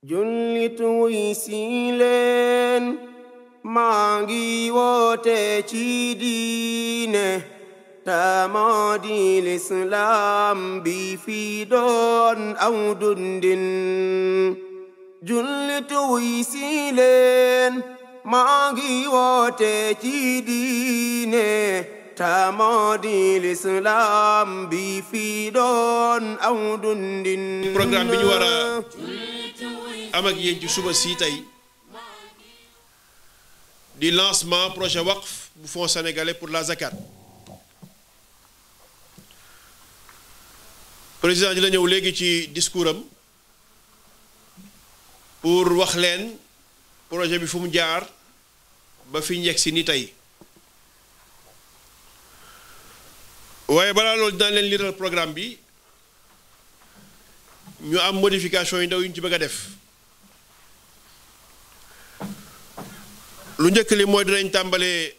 jullit wuy si leen maa ngi woote ci diine ta moo di lislaam bi fi doon aw dundin jullit wuy si leen maa ngi woote ci diine ta moo di lislaam bi fi doon aw dundin. programme bi ñu war a am ak yéen ci suba si tey di lancement projet waqf bu fonds sénégalais pour la zakat. président dina ñëw léegi ci discours am pour wax leen projet bi fu mu jaar ba fi ñu yegg si ni tey waaye balaa loolu dinaa leen liral programme bi ñu am modification yu ndaw yu ñu ci bëgg a def. lu njëkk li mooy dinañ tàmbalee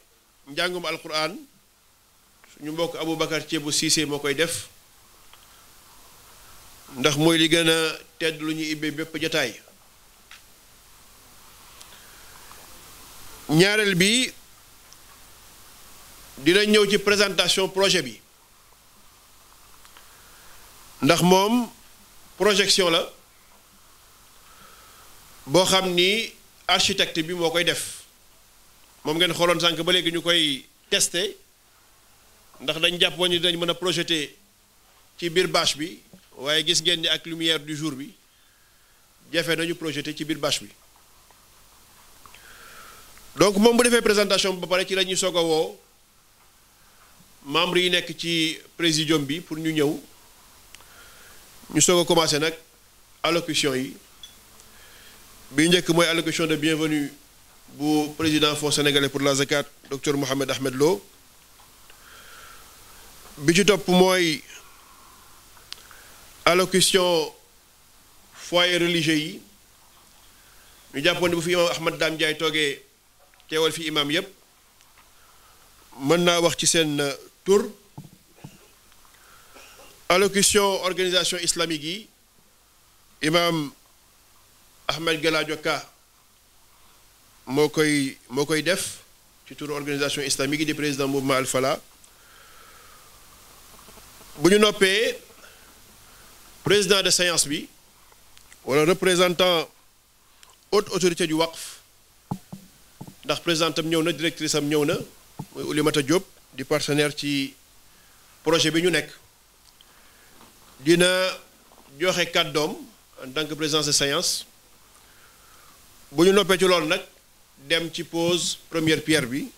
njàngum alquran suñu mbokk Aboubacar Ceebu Cissé moo koy def ndax mooy li gën a tedd lu ñuy ibbee bépp jotaay. ñaareel bi dinañ ñëw ci présentation projet bi ndax moom projection la boo xam ni architecte bi moo koy def. moom ngeen xooloon sànq ba léegi ñu koy testé ndax dañ jàpp woon ni dañ mën a projeté ci biir bâche bi waaye gis ngeen ni ak lumière du jour bi jafe nañu projeté ci biir bâche bi donc moom bu defee présentation ba pare ci la ñuy soog a woo membres yi nekk ci présidium bi pour ñu ñëw ñu soog a commencé nag allocution yi bi njëkk mooy allocution de bienvenue bu président fonds sénégalais pour la zakat docteur Mohamed Ahmed Lo bi ci topp mooy allocution foyer religieux yi ñu jàppoon ne bu fi imam Ahmad Dame Ndiaye toogee teewal fi imam yépp mën naa wax ci seen tur. allocution organisation islamique yi imam Ahmed Galadio Ka moo koy def ci turu organisation islamique yi di président mouvement Al Falah. bu ñu noppee président de séance bi wala représentant haute autorité du waqf ndax président am ñëw na directrice am ñëw na mooy Oulimata Diop di partenaire ci projet bi ñu nekk dina joxe kàddoom en tant que président de séance. bu ñu noppee ci loolu nag dem ci pose première pierre bi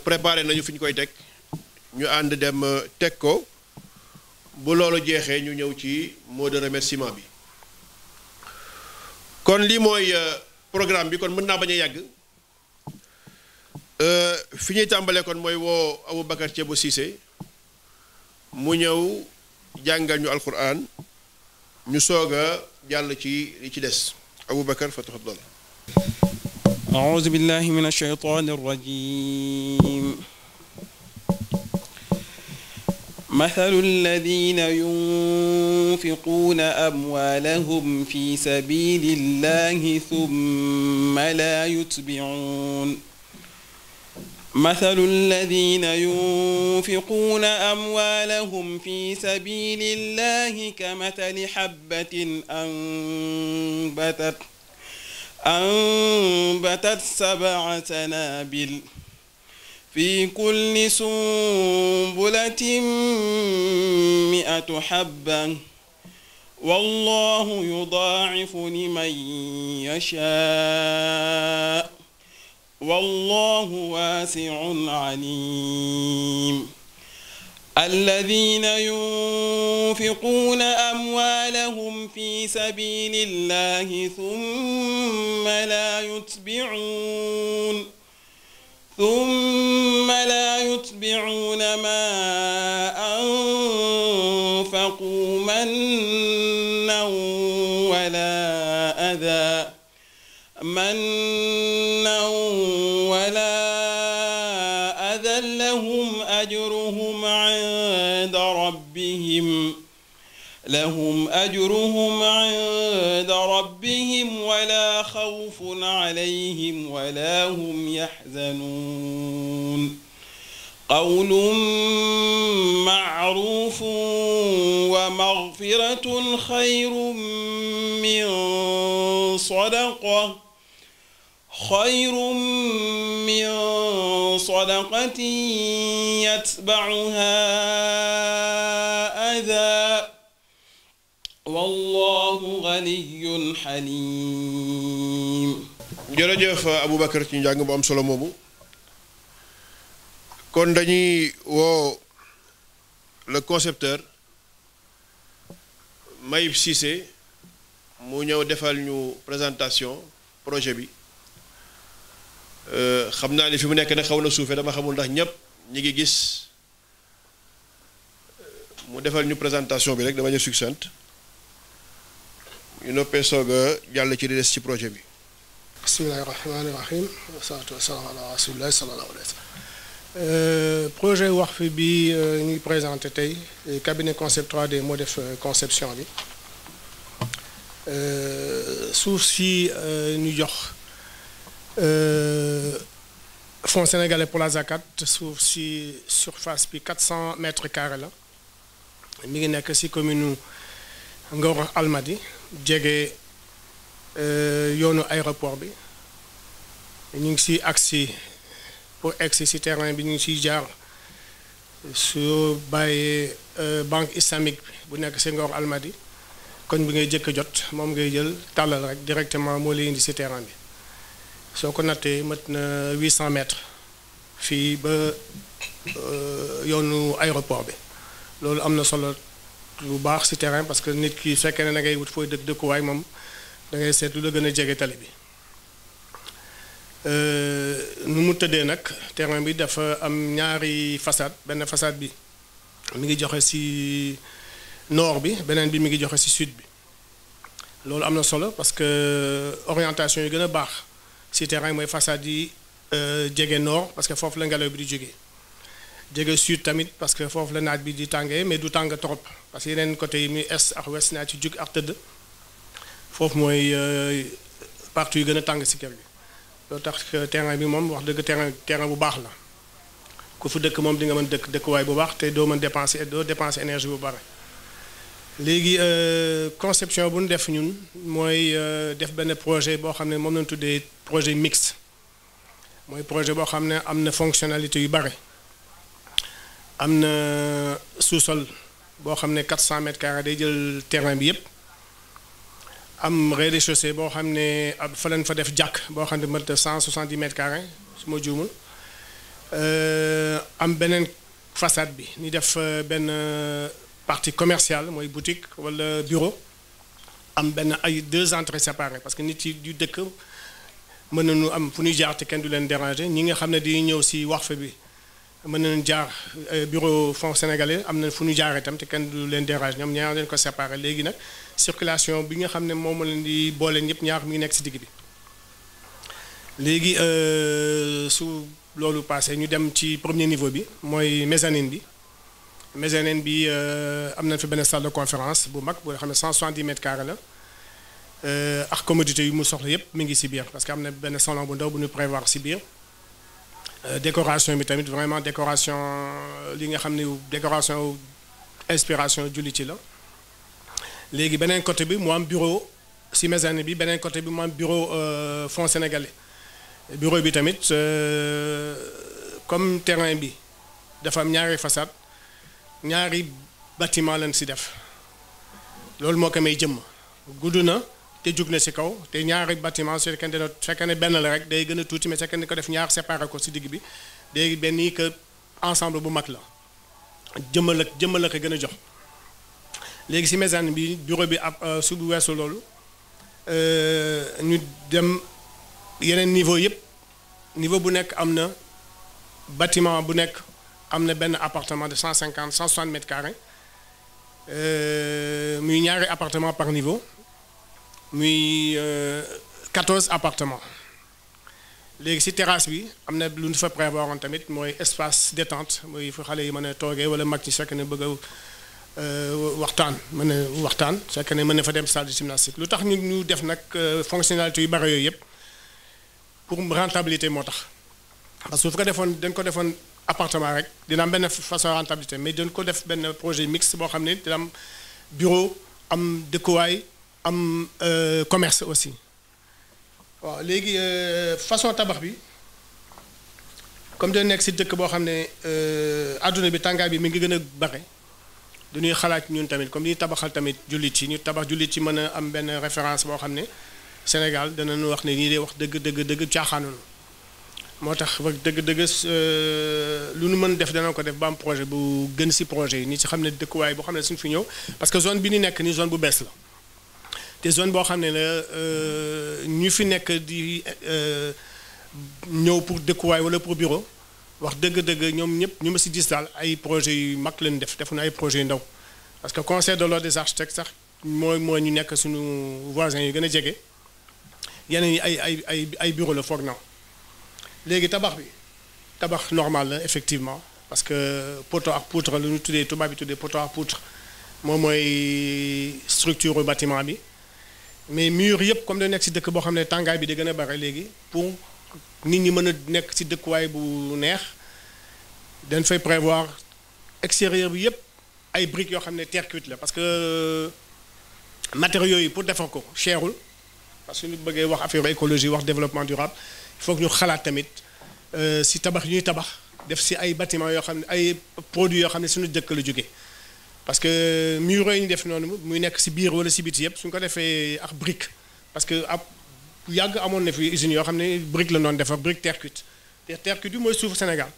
préparé nañu fi ñu koy teg ñu ànd dem teg ko bu loolu jeexee ñu ñëw ci mot de remerciement bi kon lii mooy programme bi kon mën naa bañ a yàgg fi ñuy tàmbalee kon mooy woo Aboubacar Ceebo Cissé mu ñëw jàngal ñu alquran ñu soog a jàll ci li ci des Aboubacar fa tafaddal. أعوذ بالله من الشيطان الرجيم مثل الذين ينفقون أموالهم في سبيل الله ثم لا يتبعون مثل الذين ينفقون أموالهم في سبيل الله كمثل حبة أنبتت 7 سنابل في كل سنبلة 100 حبة والله يضاعف لمن يشاء والله واسع عليم الذين ينفقون أموالهم في سبيل الله ثم لا يتبعون ما أنفقوا منا ولا أذى لهم أجرهم عند ربهم لهم أجرهم عند ربهم ولا خوف عليهم ولا هم يحزنون قول معروف ومغفرة خير من صدقة يتبعها أذى والله غني حليم. jërëjëf Aboubacar ci njàng bu am solo moomu kon dañuy woo le concepteur Mayib Cissé mu ñëw defal ñu présentation projet bi xam naa ni fi mu nekk nag xaw na suufee dama xamul ndax ñëpp ñi ngi gis mu defal ñu présentation bi rek dama ñu succincte ñu noppee soog a jàll ci di des ci projet bi. bismillahi rahmaani rahim wasalaatu wasalaamu ala rasulillahi sallallahu alayhi wa sallam projet Waqf bi ñuy présenté tey cabinet concept 3D moo def conception bi suuf si ñu jox Fonds sénégalais pour la zakat suuf si surface bi 400 mètres carrés la mi ngi nekk si commune Ngor Almadi jege yoonu aéroport bi ñu ngi si agsi pour egsi si terrain bi ñu ngi siy jaar su bàyyee banque islamique bi bu nekk si Ngor Almadi koñ bi ngay jëkk a jot moom ngay jël tàllal rek directement moo lay indi si terrain bi soo ko nattee mat na 800 mètres fii ba yoonu aéroport bi loolu am na solo lu baax si terrain parce que nit ki fekkee ne da ngay wut fooy dëkkuwaay moom da ngay seet lu la gën a jege tali bi nu mu tëddee nag terrain bi dafa am ñaari façade benn façade bi mi ngi joxe ci nord bi beneen bi mi ngi joxe ci sud bi loolu am na solo parce que orientation yi gën a baax ci terrain mooy façade yi jege nord parce que foofu la ngelaw bi di jógee jege sud tamit parce que foofu la naaj bi di tàngee mais du tàng trop parce que yeneen côté yi muy est ak ouest naaj ci jug ak tëdd foofu mooy partie yu gën a tàng ci kër gi loolu tax terrain bi moom wax dëgg terrain bu baax la ku fu dëkk moom di nga mën dëkkuwaay bu baax te doo dépenser énergie bu bare léegi conception bu ñu def ñun mooy def benn projet boo xam ne moom lañu tuddee projet mixte mooy projet boo xam ne am na fonctionnalité yu bare am na sous-sol boo xam ne 400 mètres carrés day jël terrain bi yépp am rez-de-chaussée boo xam ne fa leen fa def jàkk boo xam ne mat 170 mètres carrés su ma juumul am beneen façade bi ni def benn partie commerciale mooy boutique wala bureau am benn ay 2 entrées séparées parce que nit yi du dëkk mën nañu am fu ñuy jaar te kenn du leen déranger ñi nga xam ne di ñëw ci Waqf bi mën nañu jaar bureau fonds sénégalais am na fu ñu jaaree tam te kenn du leen déranger ñoom ñaar leen ko séparé léegi nag circulation bi nga xam ne moom leen di boole ñëpp ñaar mi ngi nekk ci digg bi léegi su loolu passé ñu dem ci premier niveau bi mooy mezzanine bi am nañ fi benn salle de conférence bu mag boo xam ne 170 mètres carrés la ak commodité yu mu soxla yépp mi ngi ci biir parce que am na benn salon bu ndaw bu ñu prévoir ci biir décoration bi tamit vraiment décoration li nga xam ne décoration inspiration julli ci la léegi beneen côté bi mu am bureau ci mezzanine bi beneen côté bi mu am bureau fonds sénégalais bureau bi tamit comme terrain bi dafa am ñaari façade ñaari bâtiment lañ ci def loolu moo ko may jëmm gudd na te jug na ci kaw te ñaari bâtiment su fekkee ne benn la rek day gën a tuuti mais fekkee ne ko def ñaar séparé ko ci digg bi day benn yi que ensemble bu mag la jëmmal la ko gën a jox léegi ci mezzanine bi bureau bi ab su bu weesu loolu ñu dem yeneen niveau yépp niveau bu nekk am na bâtiment bu nekk am na benn appartement de 160 mètres carrés muy ñaari appartement par niveau muy 14 appartements léegi ci terrasse bi am na lu ñu fa prévoir woon tamit mooy espace détente mooy fu xale yi mën a toogee wala mag ci fekk ne bëgg waxtaan mën a waxtaan su fekkee ne mën na fa dem salle de gymnastique lu tax ñu def nag fonctionnalité yu bari yooyu yëpp pour rentabilité moo tax parce que su ko defoon dañ ko defoon appartement rek dina am benn façon rentabilité mais dañ ko def benn projet mixte boo xam ne dina am bureau am dëkkuwaay am commerce aussi waaw léegi façon tabax bi comme dañ nekk si dëkk boo xam ne adduna bi tàngaay bi mi ngi gën a bare dañuy xalaat ñun tamit comme ni tabaxal tamit jullit yi ñu tabax jullit yi mën a am benn référence boo xam ne Sénégal danañu wax ne ñii de wax dëgg caaxaanunu moo tax wax dëgg lu nu mën def dana ko def ba am projet bu gën si projet yi ni ci xam ne dëkkuwaay boo xam ne suñu fi ñëw parce que zone bi ñu nekk ni zone bu bees la te zone boo xam ne la ñu fi nekk di ñëw pour dëkkuwaay wala pour bureau wax dëgg ñoom ñëpp ñu ma si gis daal ay projets yu mag lañ defu na ay projets yu ndaw parce que conseil de l'ordre des architectes sax mooy ñu nekk suñu voisins yi gën a jege yeneen yi ay bureau la foog na léegi tabax normal la effectivement parce que poteau ak poutre lu ñu tuddee tubaab bi tuddee poteau ak poutre moom mooy structure bâtiment bi mais mur yëpp comme da nekk si dëkk boo xam ne tàngaay bi da gën a bare léegi pour nit ñi mën a nekk ci dëkkuwaay bu neex dañ fay prévoir extérieur bi yëpp ay briques yoo xam ne terre cuite la parce que matériaux yi pour defar ko cherul parce que ñu bëggee wax affaire écologie wax développement durable il faut que ñu xalaat tamit ci tabax ñuy tabax def ci ay bâtiments yoo xam ne ay produits yoo xam ne suñu dëkk la jógee parce que murs yi ñu def noonu muy nekk ci biir wala ci biti yëpp suñu ko defee ak brique parce que ab yàgg amoon na fi usines yoo xam ne brique la noonu defar brique terre cuite te terre cuite bi mooy suufu Sénégal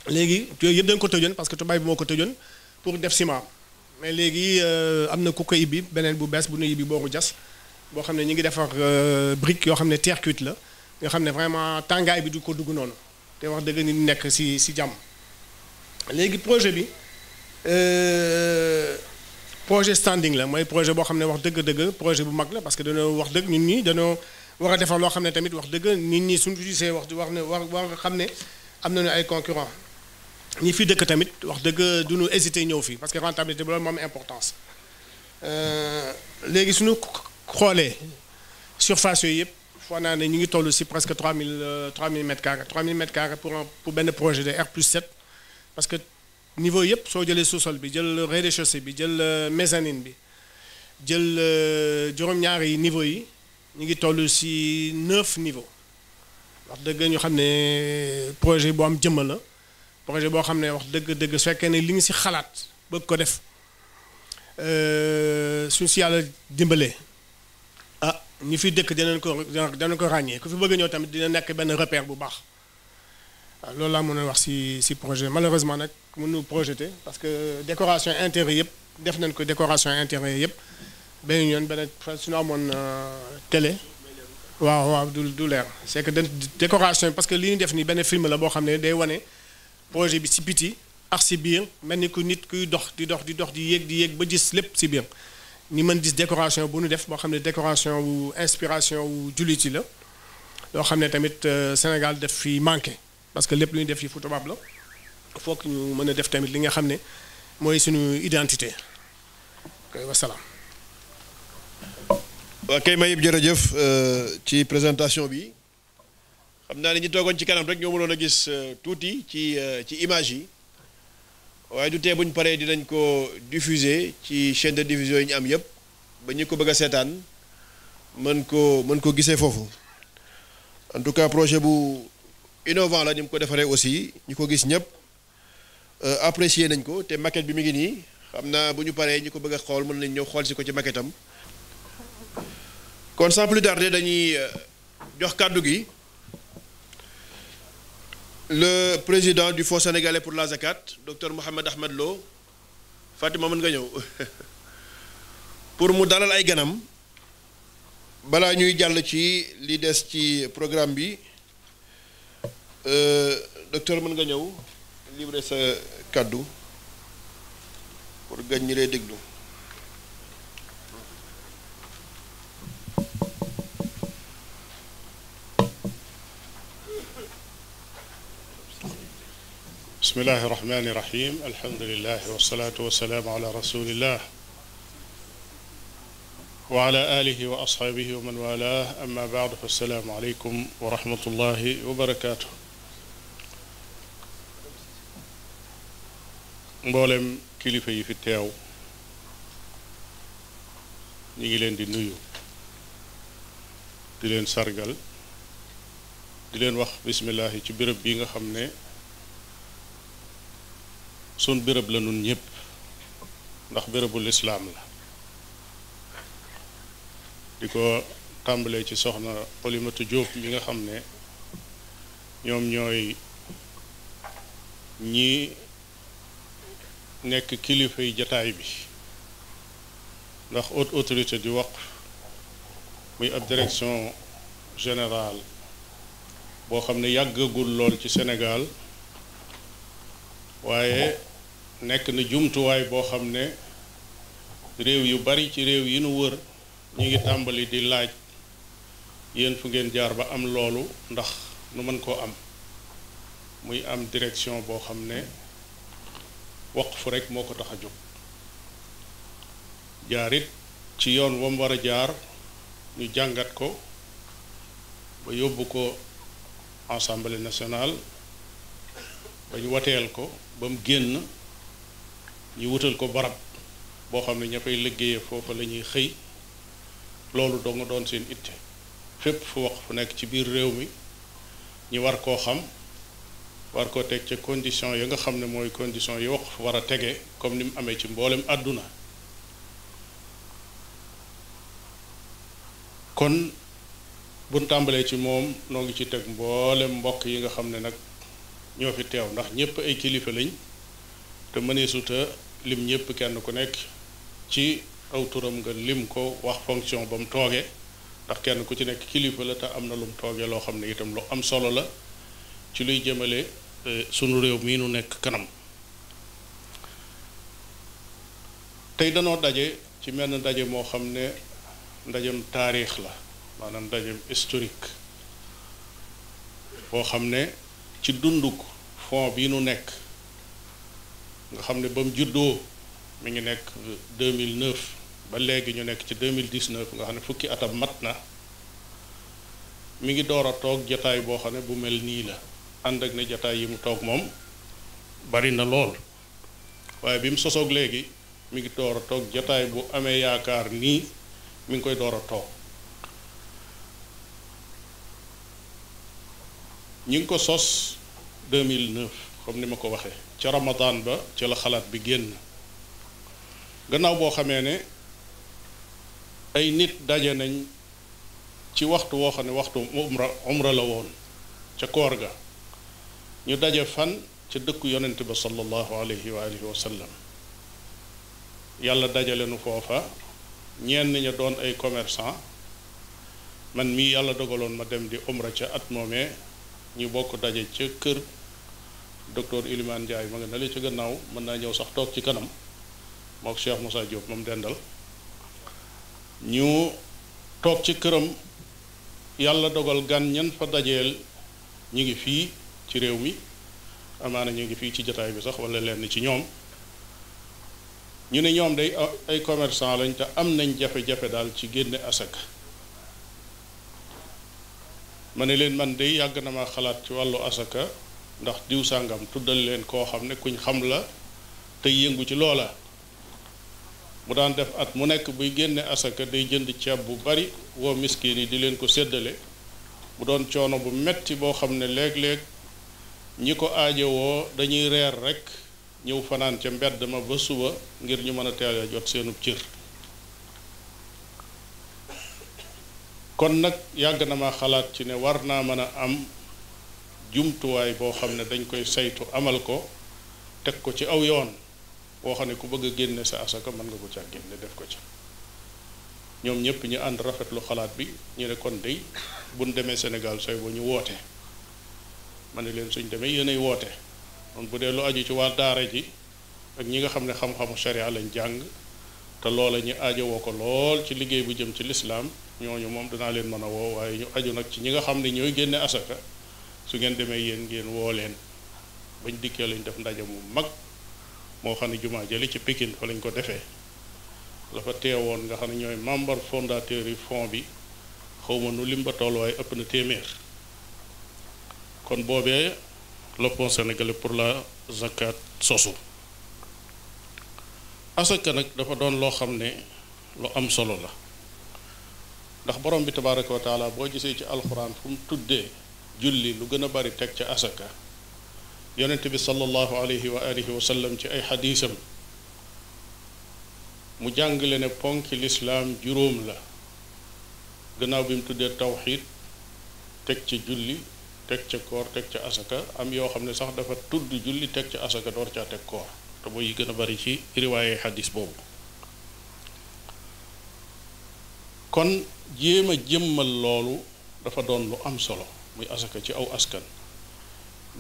léegi yooyu yëpp dañ ko tëjoon parce que tubaab bi moo ko tëjoon pour def ciment mais léegi am na ku ko ibbi beneen bu bees bu nu ibbi booru jas boo xam ne ñu ngi defar brique yoo xam ne terre cuite la nga xam ne vraiment tàngaay bi du ko dugg noonu te wax dëgg ni nekk ci jàmm léegi projet bi projet standing la mooy projet boo xam ne wax dëgg projet bu mag la parce que dañoo wax dëgg ñun ñi dañoo war a defar loo xam ne tamit wax dëgg nit ñi suñu gisee wax war xam ne am nañu ay concurrents ñi fi dëkk tamit wax dëgg duñu hésiter ñëw fii parce que rentabilité bi loolu moom importance léegi suñu xoolee surface yooyu yëpp foog naa ne ñu ngi toll ci presque 3000 mètres carrés 3000 mètres carrés pour benn projet de R+7 parce que niveau yëpp soo jëlee sous-sol bi jël rez-de-chaussée bi jël mezzanine bi jël juróom-ñaari niveau yi ñu ngi toll ci 9 niveaux wax dëgg ñu xam ne projet boo am jëmm la projet boo xam ne wax dëgg su fekkee ne li nga ci xalaat bëgg ko def suñ ci yàlla dimbalee ñi fi dëkk danañ ko ràññee ku fi bëgg ñëw tamit dina nekk benn repère bu baax waaw loolu laa mën a wax ci projet malheureusement nag mënu projeté parce que décoration intérieure yëpp def nañ ko décoration intérieure yëpp benn yoon benn suñu amoon télé waaw du leer c'est que décoration parce que li ñu def nii benn film la boo xam ne day wane projet bi ci biti ak ci biir mel ni ku nit kuy dox di yéeg ba gis lépp ci biir ni mën gis décoration bu ñu def boo xam ne décoration wu inspiration wu jullit yi la loo xam ne tamit Sénégal def fi manqué parce que lépp lu ñu def yi fu tubaab la il faut que ñu mën a def tamit li nga xam ne mooy suñu identité ok wasalaam. waa kay Mayib jërëjëf ci présentation bi xam naa ne ñi toogoon ci kanam rek ñoo mënoon a gis tuuti ci image yi waaye du tee bu ñu paree dinañ ko diffuser ci chaîne de diffusion yi ñu am yëpp ba ñu ko bëgg a seetaan mën ko gisee foofu en tout cas projet bu innovant la ni mu ko defaree aussi ñu ko gis ñëpp apprécier nañ ko te maquette bi mi ngi nii xam naa bu ñu paree ñi ko bëgg a xool mën nañ ñëw xool si ko ci maquette am kon sans plus tarder dañuy jox kàddu gi le président du Fonds sénégalais pour la zakat docteur Mohamed Ahmed Lo Fatima mën nga ñëw pour mu dalal ay ganam balaa ñuy jàll ci li des ci programme bi docteur mën nga ñëw livrer sa kàddu pour gañ ñi lay déglu. بسم bismillahi irrahmani irrahim alhamdulilah wasalaatu wasalaamu ala rasulillah wa ala alihi wa ashaabihi wa man walah amma baadu fa assalaamu aleykum wa rahmatullahi wa barakaatu. mboolem kilifa yi fi teew ñi ngi leen di nuyu di leen sargal di leen wax bismillahi ci béréb bi nga xam ne sun béréb la nun ñépp ndax bérébu lislaam la di ko tàmbalee ci soxna Olimatu Jóob mi nga xam ne ñoom ñooy ñi nekk kilifa yi jataay bi ndax haute autorité du waqf muy ab direction générale boo xam ne yàggagul lool ci Sénégal waaye nekk na jumtuwaay boo xam ne réew yu bari ci réew yi nu wër ñu ngi tàmbali di laaj yéen fu ngeen jaar ba am loolu ndax nu mën koo am muy am direction boo xam ne waqf rek moo ko tax a jóg jaarit ci yoon wam war a jaar ñu jàngat ko ba yóbbu ko Assemblée nationale ba ñu wateel ko ba mu génn ñu wutal ko barab boo xam ne ña fay liggéeye foofa la ñuy xëy loolu doo nga doon seen itte fépp fu waqf fu nekk ci biir réew mi ñi war koo xam war koo teg ca condition ya nga xam ne mooy condition yi waqf war a tege comme ni mu amee ci mboolem àdduna kon buñ tàmbalee ci moom noo ngi ci teg mboolem mbokk yi nga xam ne nag ñoo fi teew ndax ñépp ay kilifa lañ te mëneesuta lim ñépp kenn ku nekk ci aw turam nga lim ko wax fonction ba mu toogee ndax kenn ku ci nekk kilifa la te am na lu mu toogee loo xam ne itam lu am solo la ci luy jëmale sunu réew mii nu nekk kanam tey danoo daje ci menn ndaje moo xam ne ndajem taarix la maanaam ndajem historique boo xam ne ci dunduk fond bii nu nekk nga xam ne ba mu juddoo mi ngi nekk 2009 ba léegi ñu nekk ci 2019 nga xam ne fukki atam mat na mi ngi door a toog jataay boo xam ne bu mel nii la ànd ak ne jataay yi mu toog moom bari na lool waaye bi mu sosoog léegi mi ngi door a toog jataay bu amee yaakaar nii mi ngi koy door a toog ñi ngi ko sos 2009 comme ni ma ko waxee ca Ramadan ba ca la xalaat bi génn gannaaw boo xamee ne ay nit daje nañ ci waxtu woo xam ne waxtu umra la woon ca koor ga ñu daje fan ca dëkku yonent ba sallallahu alayhi wa alihi wa sallam yàlla dajale nu foofa ñenn ña doon ay commerçant man mii yàlla dogaloon ma dem di umra ca at moomee ñu bokk daje ca kër docteur Iliman Ndiaye ma nga nale ca gannaaw mën naa ñëw sax toog ci kanam mook Cheikh Moussa Diop moom dendal ñu toog ci këram yàlla dogal gan ñan fa dajeel ñu ngi fii ci réew mi amaana ñu ngi fii ci jataay bi sax wala lenn ci ñoom ñu ne ñoom day ay commerçant lañ te am nañ jafe-jafe daal ci génne asaka ma ne leen man day yàgg na ma xalaat ci wàllu asaka ndax diw sàngam tuddal leen koo xam ne kuñ xam la te yëngu ci loola mu daan def at mu nekk buy génne asaka day jënd ceeb bu bari woo miskin yi di leen ko séddale mu doon coono bu metti boo xam ne léeg-léeg ñi ko aajowoo dañuy reer rekk ñëw fanaan ca mbedd ma ba suba ngir ñu mën a teel a jot seenub cër kon nag yàgg na ma xalaat ci ne war naa mën a am jumtuwaay boo xam ne dañ koy saytu amal ko teg ko ci aw yoon boo xam ne ku bëgg a génne sa asaka mën nga ko ca génne def ko ca ñoom ñëpp ñu ànd rafetlu xalaat bi ñu ne kon dey buñ demee Sénégal sooy ba ñu woote ma ne leen suñ demee yéenay woote kon bu dee lu aju ci waa daara ji ak ñi nga xam ne xam-xamu sharia lañ jàng te loola ñu aajowoo ko lool ci liggéey bu jëm ci lislaam ñooñu moom danaa leen mën a woo waaye ñu aju nag ci ñi nga xam ne ñooy génne asaka su ngeen demee yéen ngeen woo leen bañ dikkee lañ def ndaje mu mag moo xam ne jumaa jëli ci Pikine fa lañ ko defee la fa teewoon nga xam ne ñooy membre fondateur yi fond bi xawma nu lim ba toll waaye ëpp na téeméer kon boobee le Fonds sénégalais pour la zakat sosu asaka nag dafa doon loo xam ne lu am solo la ndax borom bi tabaraka wa taala boo gisee ci alxuraan fu mu tuddee julli lu gën a bari teg ca asaka yonent bi sallallahu alayhi wa alihi wa sallam ci ay xadiisam mu jàngale ne ponki lislaam juróom la gannaaw bi mu tuddee tawxiid teg ca julli teg ca koor teg ca asaka am yoo xam ne sax dafa tudd julli teg ca asaka door caa teg koor te mooy yi gën a bari ci riwaaye xadis boobu kon jéem a jëmmal loolu dafa doon lu am solo muy asaka ci aw askan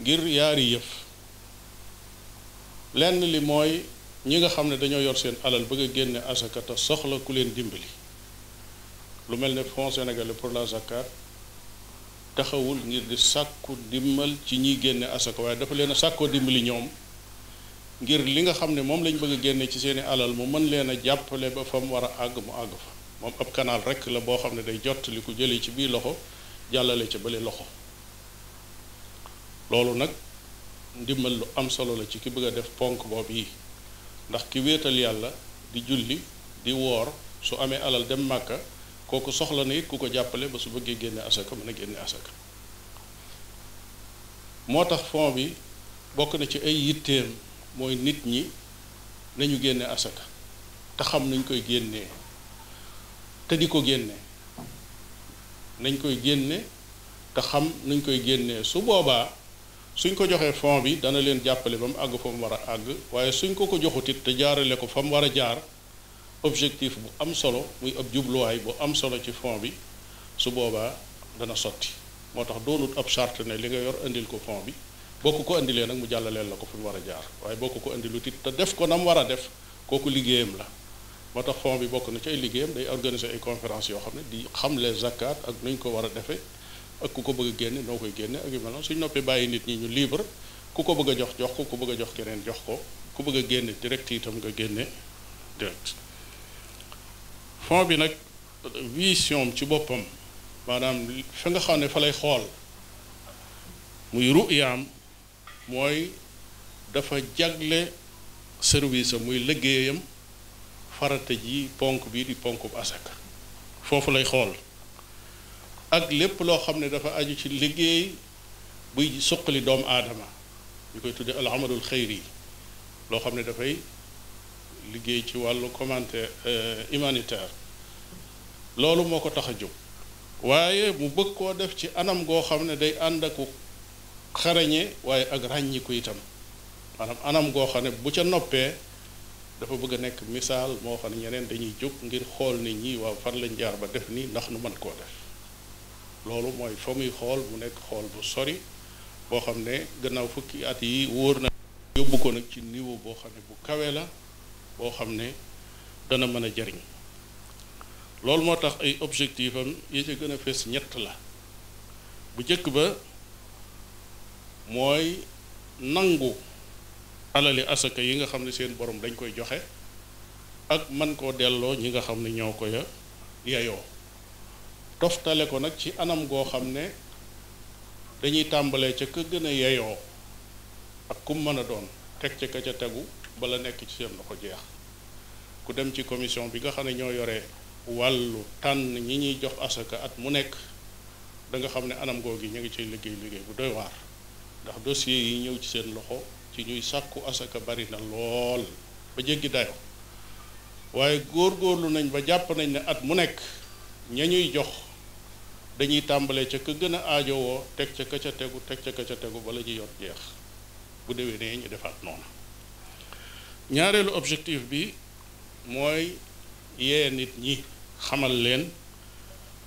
ngir yaari yëf lenn li mooy ñi nga xam ne dañoo yor seen alal bëgg a génne asaka te soxla ku leen dimbali lu mel ne Fonds sénégalais pour la zakat taxawul ngir di sàkku dimbal ci ñiy génne asaka waaye dafa leen a sàkkoo dimbali ñoom ngir li nga xam ne moom lañ bëgg a génne ci seeni alal mu mën leen a jàppale ba fa mu war a àgg mu àgg fa moom ab canal rek la boo xam ne day jot li ko jëlee ci biir loxo jàllale ca bële loxo loolu nag ndimbal lu am solo la ci ki bëgg a def ponk boobu yi ndax ki wéetal yàlla di julli di woor su amee alal dem màkka kooku soxla na it ku ko jàppale ba su bëggee génne asaka mën a génne asaka moo tax fond bi bokk na ci ay yitteem mooy nit ñi nañu génne asaka te xam nañ koy génnee te di ko génne nañ koy génne te xam nañ koy génnee su boobaa suñ ko joxee fond bi dana leen jàppale ba mu àgg fa mu war a àgg waaye suñ ko joxutit te jaarale ko fa mu war a jaar objectif bu am solo muy ab jubluwaay bu am solo ci fond bi su boobaa dana sotti moo tax doonut ab charte ne li nga yor indil ko fond bi bokk ko indilee nag mu jàllaleel la ko fi mu war a jaar waaye bokk ko indilu tit te def ko na mu war a def kooku liggéeyam la moo tax fond bi bokk na ci ay liggéeyam day organiser ay conférence yoo xam ne di xamle zakat ak nuñ ko war a defee ak ku ko bëgg a génne noo koy génne ak yu mel noonu suñ noppee bàyyi nit ñi ñu libre ku ko bëgg a jox jox ko ku bëgg a jox keneen jox ko ku bëgg a génne direct itam nga génne direct fond bi nag vision ci boppam maanaam fa nga xam ne fa lay xool muy ruyaam mooy dafa jagle service am muy liggéeyam farata ji ponk bi di ponkub asaka foofu lay xool ak lépp loo xam ne dafa aju ci liggéey buy suqali doomu aadama ñu koy tudde al amalul xayri loo xam ne dafay liggéey ci wàllu commentaire humanitaire loolu moo ko tax a jóg waaye mu bëgg koo def ci anam goo xam ne day ànd ak xarañe waaye ak ràññiku itam maanaam anam goo xam ne bu ca noppee dafa bëgg a nekk misaal moo xam ne ñeneen dañuy jóg ngir xool nit ñi waaw fan lañ jaar ba def nii ndax nu mën koo def loolu mooy fa muy xool mu nekk xool bu sori boo xam ne gannaaw fukki at yi wóor na yóbbu ko nag ci niveau boo xam ne bu kawe la boo xam ne dana mën a jariñ loolu moo tax ay objectif am yi ci gën a fees ñett la bu njëkk ba mooy nangu alali asaka yi nga xam ne seen borom dañ koy joxe ak man koo delloo ñi nga xam ne ñoo ko yayoo toftale ko nag ci anam goo xam ne dañuy tàmbalee ca ka gën a yayoo ak kum mën a doon teg ca ka ca tegu bala nekk ci seen loxo jeex ku dem ci commission bi nga xam ne ñoo yore wàllu tànn ñi ñuy jox asaka at mu nekk da nga xam ne anam googu ñu ngi ciy liggéey bu doy waar ndax dossier yi ñëw ci seen loxo ci ñuy sàkku asaka bari na lool ba jéggi dayo waaye góor-góorlu nañ ba jàpp nañ ne at mu nekk ña ñuy jox dañuy tàmbalee ca ka gën a aajowoo teg ca ka ca tegu teg ca ka ca tegu bala ñuy yor jeex bu déwénee ñu defaat noonu ñaareelu objectif bi mooy yee nit ñi xamal leen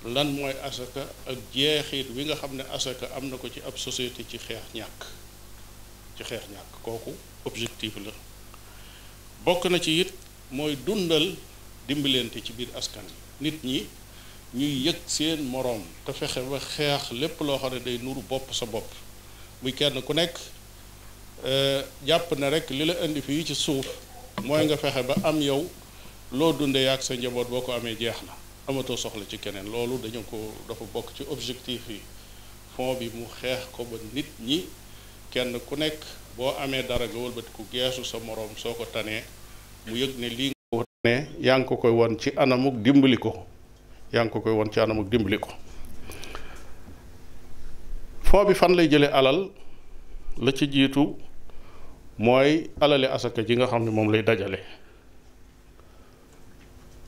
lan mooy asaka ak jeexit wi nga xam ne asaka am na ko ci ab société ci xeex ñàkk kooku objectif la bokk na ci it mooy dundal dimbalante ci biir askan nit ñi ñuy yëg seen moroom te fexe ba xeex lépp loo xam ne day nuru bopp sa bopp muy kenn ku nekk jàpp ne rek li la indi fii ci suuf mooy nga fexe ba am yow loo dundee ak sa njaboot boo ko amee jeex na amatoo soxla ci keneen loolu dafa bokk ci objectif yi fond bi mu xeex ko ba nit ñi kenn ku nekk boo amee dara nga wëlbatiku geesu sa moroom soo ko tanee mu yëg ne lii nga ko tanee yaa ngi ko koy won ci anamuk dimbali ko fond bi fan lay jëlee alal la ci jiitu mooy alali asaka ji nga xam ne moom lay dajale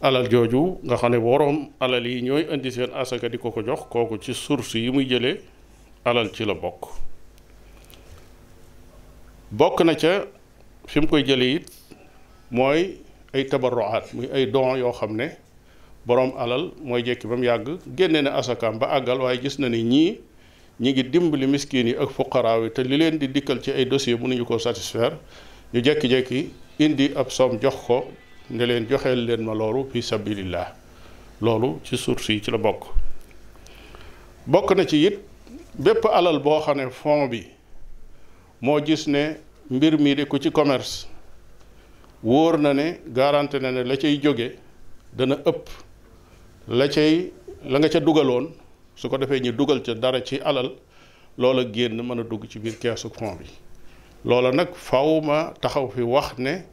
alal jooju nga xam ne boroom alal yi ñooy indi seen asaka di ko ko jox kooku ci source yi muy jëlee alal ci la bokk na ca fi mu koy jëlee it mooy ay tabarruaat muy ay don yoo xam ne boroom alal mooy jekki ba mu yàgg génne na asakaam ba àggal waaye gis na ni ñi ngi dimbali miskin yi ak fuqaraaw yi te li leen di dikkal ci ay dossier mënuñu ko satisfaire ñu jekki-jekki indi ab somme jox ko ne leen joxeel leen ma loolu fi sabilillah loolu ci source yi ci la bokk na ci it bépp alal boo xam ne fond bi moo gis ne mbir mi di ko ci commerce wóor na ne garanté na ne la cay jóge dana ëpp la nga ca dugaloon su ko defee ñu dugal ca dara ci alal loola génn mën a dugg ci biir keesu fond bi loola nag faw ma taxaw fi wax ne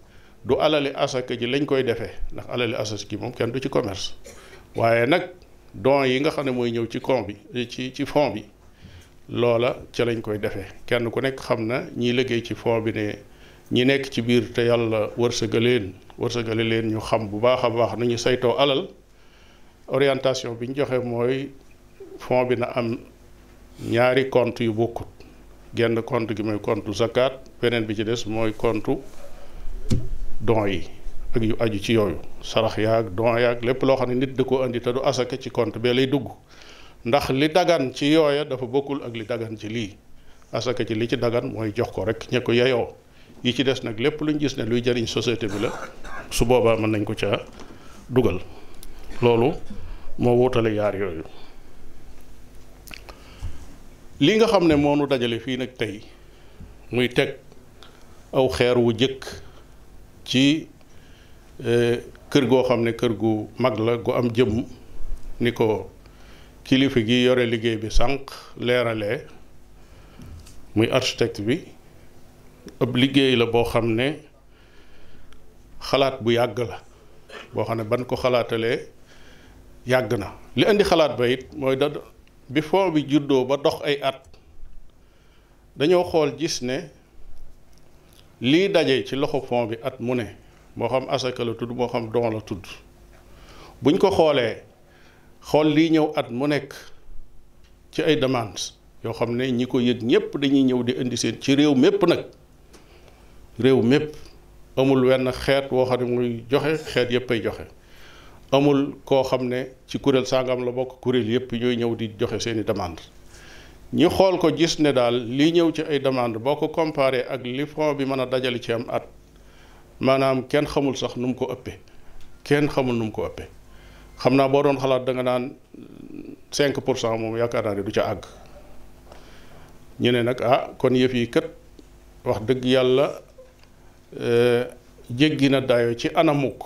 du alali asaka ji lañ koy defee ndax alali asaka ji moom kenn du ci commerce waaye nag don yi nga xam ne mooy ñëw ci fond bi loola ca lañ koy defee kenn ku nekk xam na ñiy liggéey ci fond bi ne ñi nekk ci biir te yàlla wërsëgale leen ñu xam bu baax a baax nu ñu saytoo alal orientation bi ñu joxe mooy fond bi na am ñaari compte yu bokkut genn compte gi mooy compte zakat beneen bi ci des mooy compte don yi ak yu aju ci yooyu sarax yaag don yaag lépp loo xam ne nit da ko indi te du asaka ci compte bee lay dugg ndax li dagan ci yooya dafa bokkul ak li dagan ci lii asaka ci li ci dagan mooy jox ko rek ña ko yeyoo yi ci des nag lépp luñ gis ne luy jariñ société bi la su boobaa mën nañ ko ca dugal loolu moo wutale yaar yooyu li nga xam ne moo nu dajale fii nag tey muy teg aw xeer wu jëkk ci kër goo xam ne kër gu mag la gu am jëmm ni ko kilifa gi yore liggéey bi sànq leeralee muy architecte bi ab liggéey la boo xam ne xalaat bu yàgg la boo xam ne ban ko xalaatalee yàgg na li indi xalaat ba it mooy bi fond bi juddoo ba dox ay at dañoo xool gis ne lii daje ci loxo fond bi at mu ne moo xam asaka la tudd moo xam don la tudd buñ ko xoolee xool lii ñëw at mu nekk ci ay demandes yoo xam ne ñi ko yëg ñépp dañuy ñëw di indi seen ci réew mépp nag réew mépp amul wenn xeet woo xam ne muy joxe xeet yépp ay joxe amul koo xam ne ci kuréel sangam la bokk kuréel yépp ñooy ñëw di joxe seeni demande ñu xool ko gis ne daal li ñëw ci ay demande boo ko comparé ak li fond bi mën a dajale ci am at maanaam kenn xamul sax nu mu ko ëppee xam naa boo doon xalaat da nga naan 5% moom yaakaar naa ne du ca àgg ñu ne nag kon yëf yi kat wax dëgg yàlla jéggi na dayo ci anamuk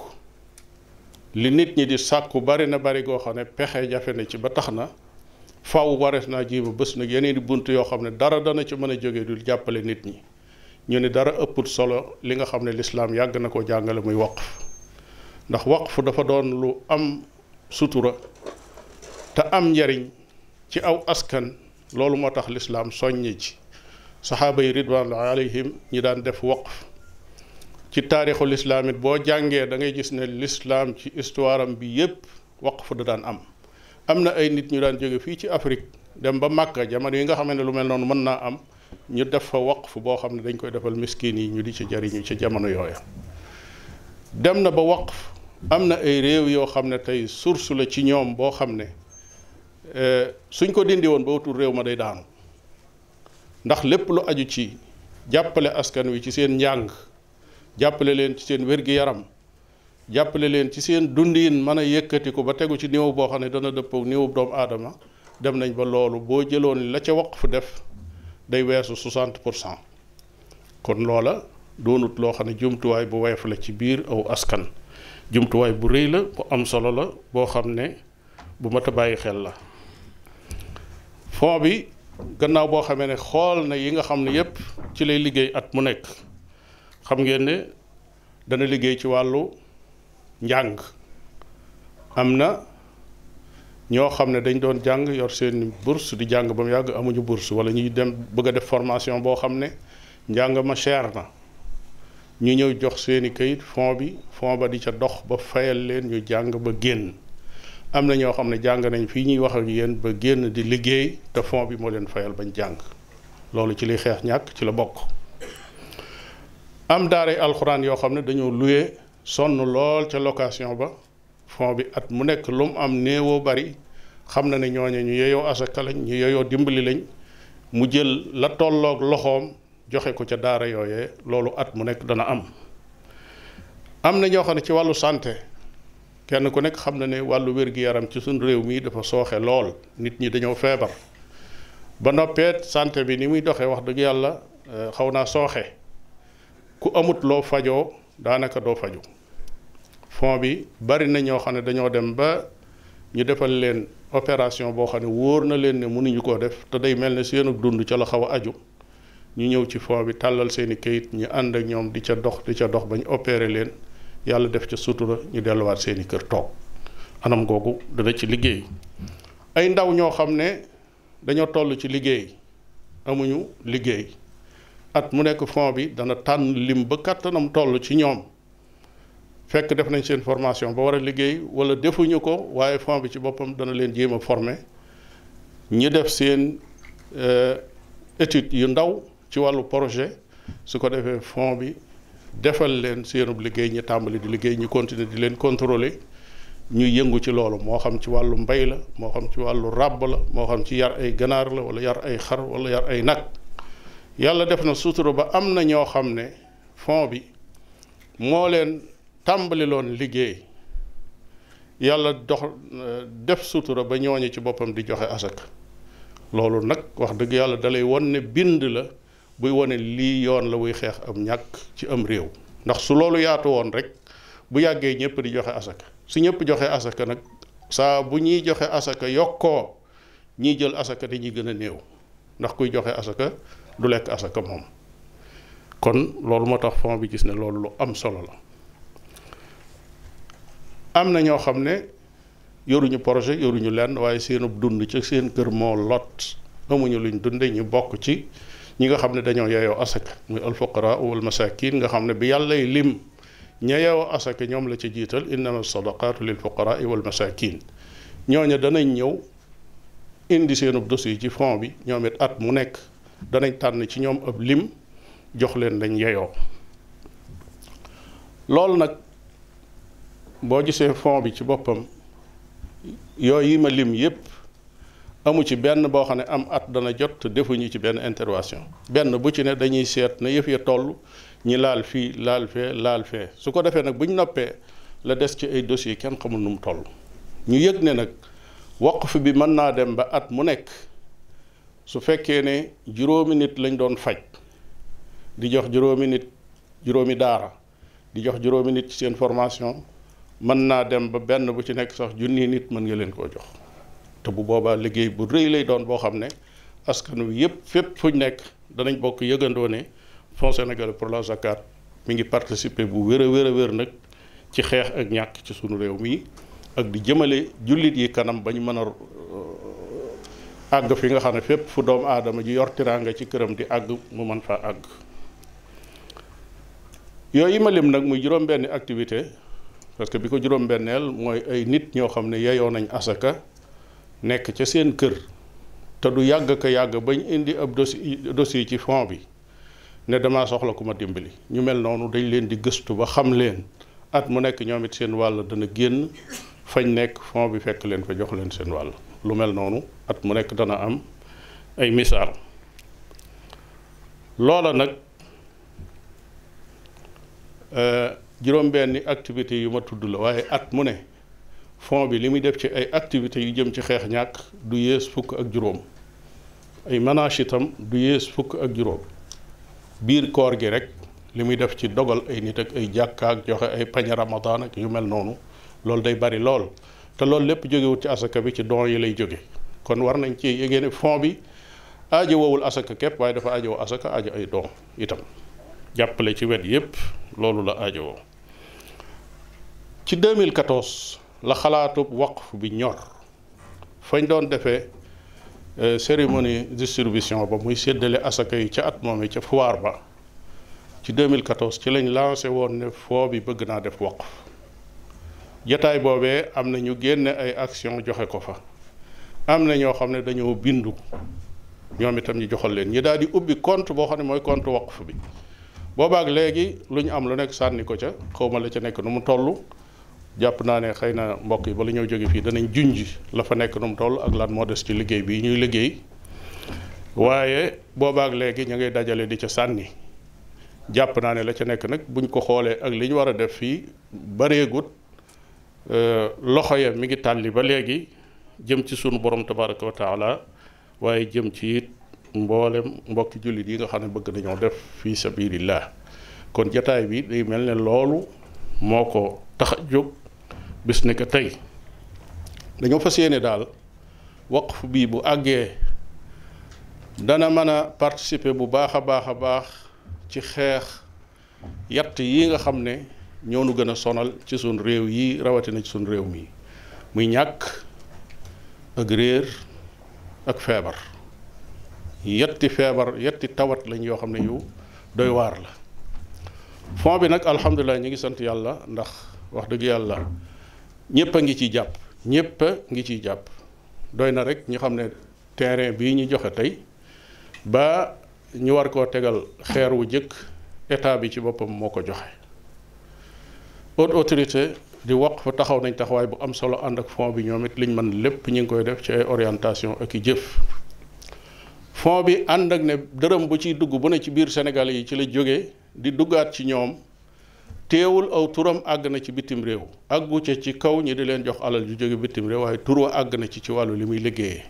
li nit ñi di sàkku bari na bari goo xam ne pexe jafe na ci ba tax na faw warees naa jiba bés nag yeneen i bunt yoo xam ne dara dana ci mën a jóge dul jàppale nit ñi ñu ne dara ëpput solo li nga xam ne lislaam yàgg na ko jàngale muy waqf ndax waqf dafa doon lu am sutura te am njariñ ci aw askan loolu moo tax lislaam soññi ci saxaaba yi ridwanullahi alayhim ñi daan def waqf ci taarixul islaam it boo jàngee da ngay gis ne lislaam ci histoire am bi yépp waqf da daan am na ay nit ñu daan jóge fii ci Afrique dem ba Màkka jamono yi nga xam ne lu mel noonu mën naa am ñu def fa waqf boo xam ne dañ koy defal miskin yi ñu di ci jariñu ci jamono yooya dem na ba waqf am na ay réew yoo xam ne tey source la ci ñoom boo xam ne suñ ko dindi woon ba wutul réew ma day daanu ndax lépp lu aju ci jàppale askan wi ci seen njàng jàppale leen ci seen wér-gi-yaram jàppale leen ci seen dundiin mën a yëkkati ko ba tegu ci niveau boo xam ne dana dëppoo niveau doomu aadama dem nañ ba loolu boo jëloon la ca waqf def day weesu 60%. kon loola doonut loo xam ne jumtuwaay bu woyof la ci biir aw askan jumtuwaay bu rëy la bu am solo la boo xam ne bu mat a bàyyi xel la. fond bi gannaaw boo xamee ne xool na yi nga xam ne yépp ci lay liggéey at mu nekk xam ngeen ne dana liggéey ci wàllu njàng. am na ñoo xam ne dañ doon jàng yor seen bourse di jàng ba mu yàgg amuñu bourse wala ñuy dem bëgg a def formation boo xam ne njàng ma cher na ñu ñëw jox seeni kayit fond ba di ca dox ba fayal leen ñu jàng ba génn. am na ñoo xam ne jàng nañ fii ñuy wax ak yéen ba génn di liggéey te fond bi moo leen fayal bañ jàng loolu ci liy xeex ñàkk ci la bokk. am daaray alxuraan yoo xam ne dañoo luye sonn lool ca location ba fond bi at mu nekk lu mu am néewoo bari xam na ne ñooñe ñu yeyoo asaka lañ ñu yeyoo dimbali lañ mu jël la tolloog loxoom joxe ko ca daara yooyee loolu at mu nekk dana am. am na ñoo xam ne ci wàllu santé kenn ku nekk xam na ne wàllu wér-gi-yaram ci suñ réew mi dafa sooxe lool nit ñi dañoo feebar ba noppeet santé bi ni muy doxee wax dëgg yàlla xaw naa sooxe ku amut loo fajoo daanaka doo faju. fond bi bari na ñoo xam ne dañoo dem ba ñu defal leen opération boo xam ne wóor na leen ne mënuñu koo def te day mel ne seenu dund ca la xaw a aju ñu ñëw ci fond bi tàllal seeni kayit ñu ànd ak ñoom di ca dox bañ opéré leen yàlla def ca sutura ñu delluwaat seeni kër toog anam googu dana ci liggéey. ay ndaw ñoo xam ne dañoo toll ci liggéey amuñu liggéey at mu nekk fond bi dana tànn lim ba kàttanam toll ci ñoom fekk def nañ seen formation ba war a liggéey wala defuñu ko waaye fond bi ci boppam dana leen jéem a former ñi def seen étude yu ndaw ci wàllu projet su ko defee fond bi defal leen seenub liggéey ñi tàmbali di liggéey ñu continuer di leen contrôler ñuy yëngu ci loolu moo xam ci wàllu mbay la moo xam ci wàllu ràbb la moo xam ci yar ay ganaar la wala yar ay xar wala yar ay nag. yàlla def na sutura ba am na ñoo xam ne fond bi moo leen tàmbali loon liggéey yàlla def sutura ba ñooñu ci boppam di joxe asaka loolu nag wax dëgg yàlla dalay won ne bind la buy wone lii yoon la wuy xeex am ñàkk ci am réew ndax su loolu yaatu woon rek bu yàggee ñëpp di joxe asaka su ñëpp joxe asaka nag saa bu ñuy joxe asaka yokkoo ñiy jël asaka dañuy gën a néew ndax kuy joxe asaka du lekk asaka moom kon loolu moo tax fond bi gis ne loolu lu am solo la. am na ñoo xam ne yoruñu projet yoruñu lenn waaye seenub dund ci seen kër moo lot amuñu luñ dunde ñu bokk ci ñi nga xam ne dañoo yeyoo asaka muy alfuqara wal masakin nga xam ne bi yàllay lim ña yeyoo asaka ñoom la ci jiital innama sadaqatu lil fuqara wal masakin ñooñu danañ ñëw indi seenub dossier ci fond bi ñoom it at mu nekk danañ tànn ci ñoom ab lim jox leen lañ yeyoo loolu nag boo gisee fond bi ci boppam yooyu yi ma lim yépp amu ci benn boo xam ne am at dana jot te defuñu ci benn intervention benn bu ci ne dañuy seet na yëf ya toll ñi laal fii laal fee su ko defee nag bu ñu noppee la des ci ay dossiers kenn xamul nu mu toll ñu yëg ne nag waqf bi mën naa dem ba at mu nekk su fekkee ne juróomi nit lañ doon faj di jox juróomi daara di jox juróomi nit ci seen formation mën naa dem ba benn bu ci nekk sax junni nit mën nga leen koo jox te bu boobaa liggéey bu rëy lay doon boo xam ne askan wi yépp fépp fuñ nekk danañ bokk yëgandoo ne Fonds sénégalais pour la zakat mi ngi participer bu wér a wér nag ci xeex ak ñàkk ci sunu réew mi ak di jëmale jullit yi kanam ba ñu mën a àgg fi nga xam ne fépp fu doomu aadama ji yor tiraanga ci këram di àgg mu mën faa àgg. yooyu ma lim nag muy juróom-benni activité parce que bi ko juróom-benneel mooy ay nit ñoo xam ne yeyoo nañ asaka nekk ca seen kër te du yàgg ka yàgg bañ indi ab dossier ci fond bi ne damaa soxla ku ma dimbali ñu mel noonu dañ leen di gëstu ba xam leen at mu nekk ñoom it seen wàll dana génn fañ nekk fond bi fekk leen fa jox leen seen wàll lu mel noonu at mu nekk dana am ay misaal loola nag juróom-benni activités yu ma tudd la waaye at mu ne fond bi li muy def ci ay activités yu jëm ci xeex ñàkk du yées fukk ak juróom ay manage itam du yées fukk ak juróom biir koor gi rek li muy def ci dogal ay nit ak ay jàkka ak joxe ay pañe ramadan ak yu mel noonu loolu day bari lool te loolu lépp jógewut ci asaka bi ci don yi lay jóge kon war nañ ci yégée ne fond bi aajo wowul asaka képp waaye dafa aajo asaka aajo ay don itam jàppale ci wet yépp loolu la aajo woo ci 2014 la xalaatub waqf bi ñor fañ doon defee cérémonie distribution ba muy séddale asaka yi ca at moom ca foire ba ci 2014 ci lañ lancé woon ne foo bi bëgg naa def waqf jataay boobee am na ñu génne ay action joxe ko fa am na ñoo xam ne dañoo bindu ñoom itam ñu joxal leen ñi daal di ubbi compte boo xam ne mooy compte waqf bi boobaak léegi lu ñu am lu nekk sànni ko ca xawma la ca nekk nu mu toll jàpp naa ne xëy na mbokk yi ba la ñëw jóge fii danañ junj la fa nekk nu mu toll ak lan moo des ci liggéey bi ñuy liggéey waaye boobaak léegi ñu ngay dajale di ca sànni jàpp naa ne la ca nekk nag buñ ko xoolee ak li ñu war a def fii bareegut loxo ya mi ngi tàlli ba léegi jëm ci sunu borom tabaraka wa taala waaye jëm ci it mboolem mbokki jullit yi nga xam ne bëgg nañoo def fii sabilillah kon jataay bi day mel ne loolu moo ko tax a jóg bis ne que tey dañoo fas yéene daal waqf bii bu àggee dana mën a participer bu baax a baax a baax ci xeex yatt yi nga xam ne ñoo nu gën a sonal ci suñ réew yi rawatina ci suñ réew mi muy ñàkk ak réer ak feebar yetti tawat lañ yoo xam ne yu doy waar la fond bi nag alhamdulilah ñu ngi sant yàlla ndax wax dëgg yàlla ñëpp a ngi ciy jàpp ñëpp a ngi ciy jàpp doy na rek ñu xam ne terrain bii ñu joxe tey ba ñu war koo tegal xeer wu jëkk état bi ci boppam moo ko joxe haute autorité di waqf taxaw nañ taxawaay bu am solo ànd ak fond bi ñoom it liñ mën lépp ñu ngi koy def ci ay orientation ak i jëf fond bi ànd ak ne dërëm bu ciy dugg bu ne ci biir Sénégal yi ci la jógee di duggaat ci ñoom teewul aw turam àgg na ci bitim réew àggu ca ci kaw ñi di leen jox alal ju jóge bitim réew waaye tur wa àgg na ci wàllu li muy liggéeyee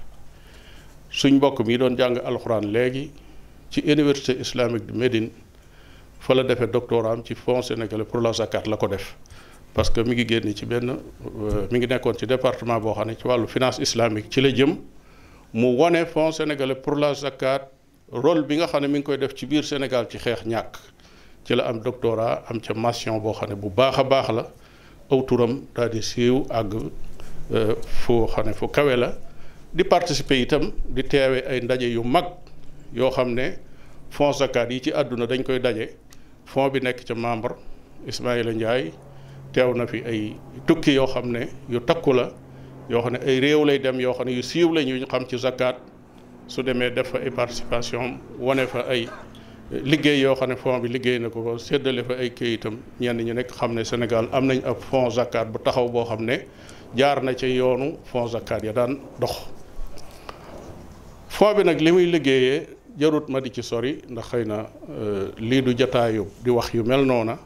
suñ mbokk mi doon jàng alxuraan léegi ci université islamique de Médine fa la defee doctorat ci fonds sénégalais pour la zakat la ko def parce que mi ngi génn ci benn mi ngi nekkoon ci département boo xam ne ci wàllu finance islamique ci la jëm mu wone fonds sénégalais pour la zakat rôle bi nga xam ne mi ngi koy def ci biir Sénégal ci xeex ñàkk ci la am doctorat am ca mention boo xam ne bu baax a baax la aw turam daal di siiw àgg fu xam ne fu kawe la di participer itam di teewe ay ndaje yu mag yoo xam ne fonds zakat yi ci àdduna dañ koy daje fonds bi nekk ca membre Ismaïla Ndiaye teew na fi ay tukki yoo xam ne yu takku la yoo xam ne ay réew lay dem yoo xam ne yu siiw lañ yu ñu xam ci zakat su demee def fa ay participation wane fa ay liggéey yoo xam ne fonds bi liggéey na ko séddale fa ay këyitam ñenn ñu nekk xam ne Sénégal am nañ ab fonds zakat bu taxaw boo xam ne jaar na ca yoonu fonds zakat ya daan dox fonds bi nag li muy liggéeyee jarut ma di ci sori ndax xëy na lii du jataayu di wax yu mel noona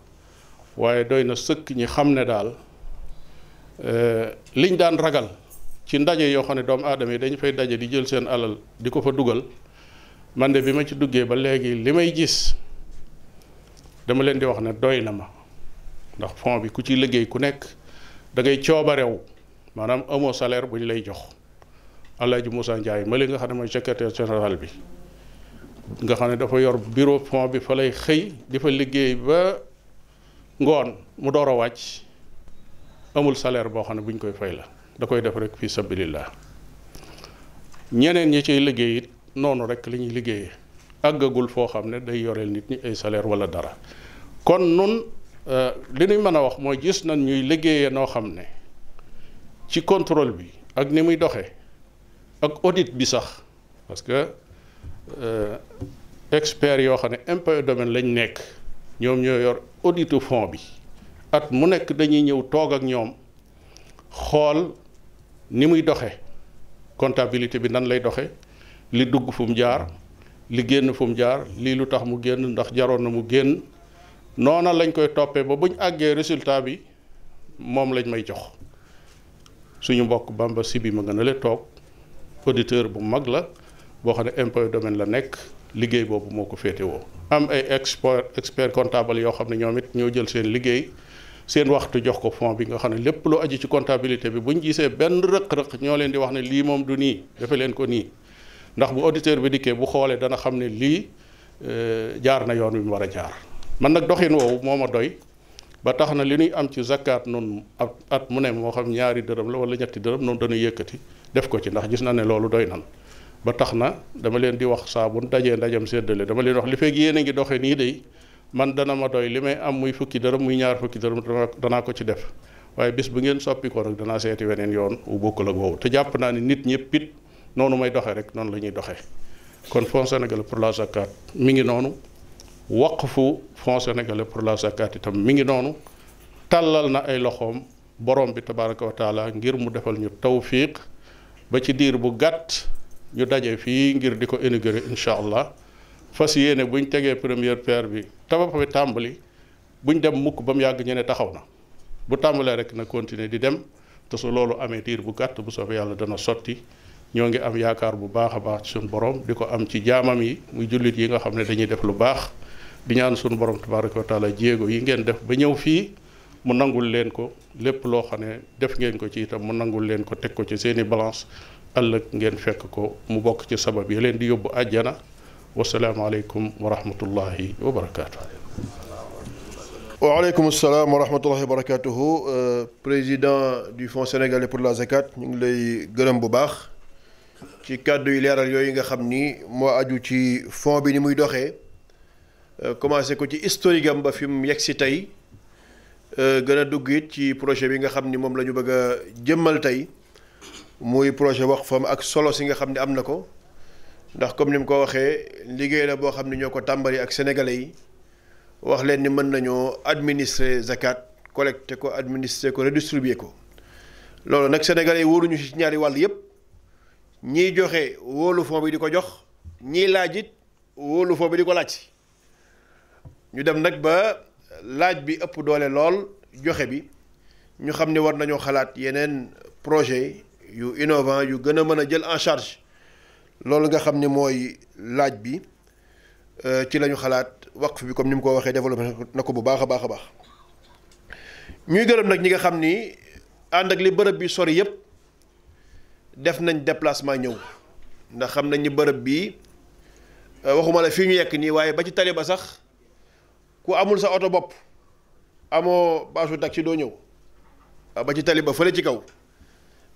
waaye doy na sëkk ñi xam ne daal liñ daan ragal ci ndaje yoo xam ne doomu aadama yi dañu fay daje di jël seen alal di ko fa dugal man de bi ma ci duggee ba léegi li may gis dama leen di wax ne doy na ma ndax fond bi ku ci liggéey ku nekk da ngay coobarew maanaam amoo salaire bu ñu lay jox Alaaji Moussa Ndiaye ma li nga xam ne mooy secrétaire général bi nga xam ne dafa yor bureau fond bi fa lay xëy di fa liggéey ba ngoon mu door a wàcc amul salaire boo xam ne bu ñu koy fay la da koy def rek fi sabilillah ñeneen ñi ciy liggéey it noonu rek li ñuy liggéeyee àggagul foo xam ne day yoreel nit ñi ay salaire wala dara kon nun li ñuy mën a wax mooy gis nañ ñuy liggéeyee noo xam ne ci contrôle bi ak ni muy doxee ak audit bi sax parce que experts yoo xam ne impôts et domaines lañ nekk ñoom ñoo yor auditu fond bi at mu nekk dañuy ñëw toog ak ñoom xool ni muy doxe comptabilité bi nan lay doxe li dugg fu mu jaar li génn fu mu jaar lii lu tax mu génn ndax jaroon na mu génn noona lañ koy toppee ba buñ àggee résultat bi moom lañ may jox suñu mbokk Bamba Sibi ma nga na le toog auditeur bu mag la boo xam ne impôt domaine la nekk liggéey boobu moo ko féetewoo. am ay expert comptable yoo xam ne ñoom it ñoo jël seen liggéey seen waxtu jox ko fond bi nga xam ne lépp lu aju ci comptabilité bi bu ñu gisee benn rëq-rëq ñoo leen di wax ne lii moom du nii defe leen ko nii ndax bu auditeur bi dikkee bu xoolee dana xam ne lii jaar na yoon wi mu war a jaar. man nag doxin woowu moo ma doy ba tax na li ñuy am ci zakat noonu at mu ne moo xam ñaari dërëm la wala ñetti dërëm noonu dañuy yëkkati def ko ci ndax gis na ne loolu doy nan ba tax na dama leen di wax saa bu dajee ndajam séddale dama leen wax li fekk yéen a ngi doxee nii day man dana ma doy li may am muy fukki dërëm muy ñaar fukki dërëm danaa ko ci def waaye bis bu ngeen soppi ko rek danaa seeti weneen yoon wu bokkul ak woowu te jàpp naa ne nit ñëpp it noonu may doxee rek noonu la ñuy doxee. kon Fonds sénégalais pour la zakat mi ngi noonu waqfu Fonds sénégalais pour la zakat itam mi ngi noonu tàllal na ay loxoom borom bi tabaraka wa taala ngir mu defal ñu tawfiq ba ci diir bu gàtt ñu daje fii ngir di ko inaugurer incha allah fas yéene buñ tegee première pierre bi tabax bi tàmbali buñ dem mukk ba mu yàgg ñu ne taxaw na bu tàmbalee rek na continuer di dem te su loolu amee diir bu gàtt bu soobee yàlla dana sotti. ñoo ngi am yaakaar bu baax a baax ci suñu borom di ko am ci jaamam yi muy jullit yi nga xam ne dañuy def lu baax di ñaan suñu borom tabaraka wa taala jéego yi ngeen def ba ñëw fii mu nangul leen ko lépp loo xam ne def ngeen ko ci itam mu nangul leen ko teg ko ci seeni balance ëllëg ngeen fekk ko mu bokk ci sabab yi leen di yóbbu àjjana wasalaamaaleykum wa rahmatullahi wa barakaatu. waaleykum salaam wa rahmatullahi wa barakatuhu. Président du Fonds sénégalais pour la zakat ñu ngi lay gërëm bu baax ci kàddu yi leeral yooyu nga xam ni moo aju ci fond bi ni muy doxee commencé ko ci historique am ba fi mu yegg si tey gën a dugg it ci projet bi nga xam ni moom la ñu bëgg a jëmmal tey muy projet Waqfam ak solo si nga xam ne am na ko ndax comme ni mu ko waxee liggéey la boo xam ne ñoo ko tàmbali ak sénégalais yi wax leen ni mën nañoo administrer zakat collecté ko administrer ko redistribuer ko loolu nag sénégalais yi wóoruñu ci ñaari wàll yépp ñiy joxe wóolu fond bi di ko jox ñiy laaj it wóolu fond bi di ko laaj si ñu dem nag ba laaj bi ëpp doole lool joxe bi ñu xam ne war nañoo xalaat yeneen projet yu innovant yu gën a mën a jël en charge loolu nga xam ne mooy laaj bi ci la ñu xalaat waqf bi comme ni mu ko waxee développé na ko bu baax a baax a baax ñuy gërëm nag ñi nga xam ni ànd ak li bërëb bi sori yépp def nañ déplacement ñëw ndax xam nañ ni bërëb bii waxuma la fii ñu yekk nii waaye ba ci tali ba sax ku amul sa oto bopp amoo baasu taxi doo ñëw ba ci tali ba fële ci kaw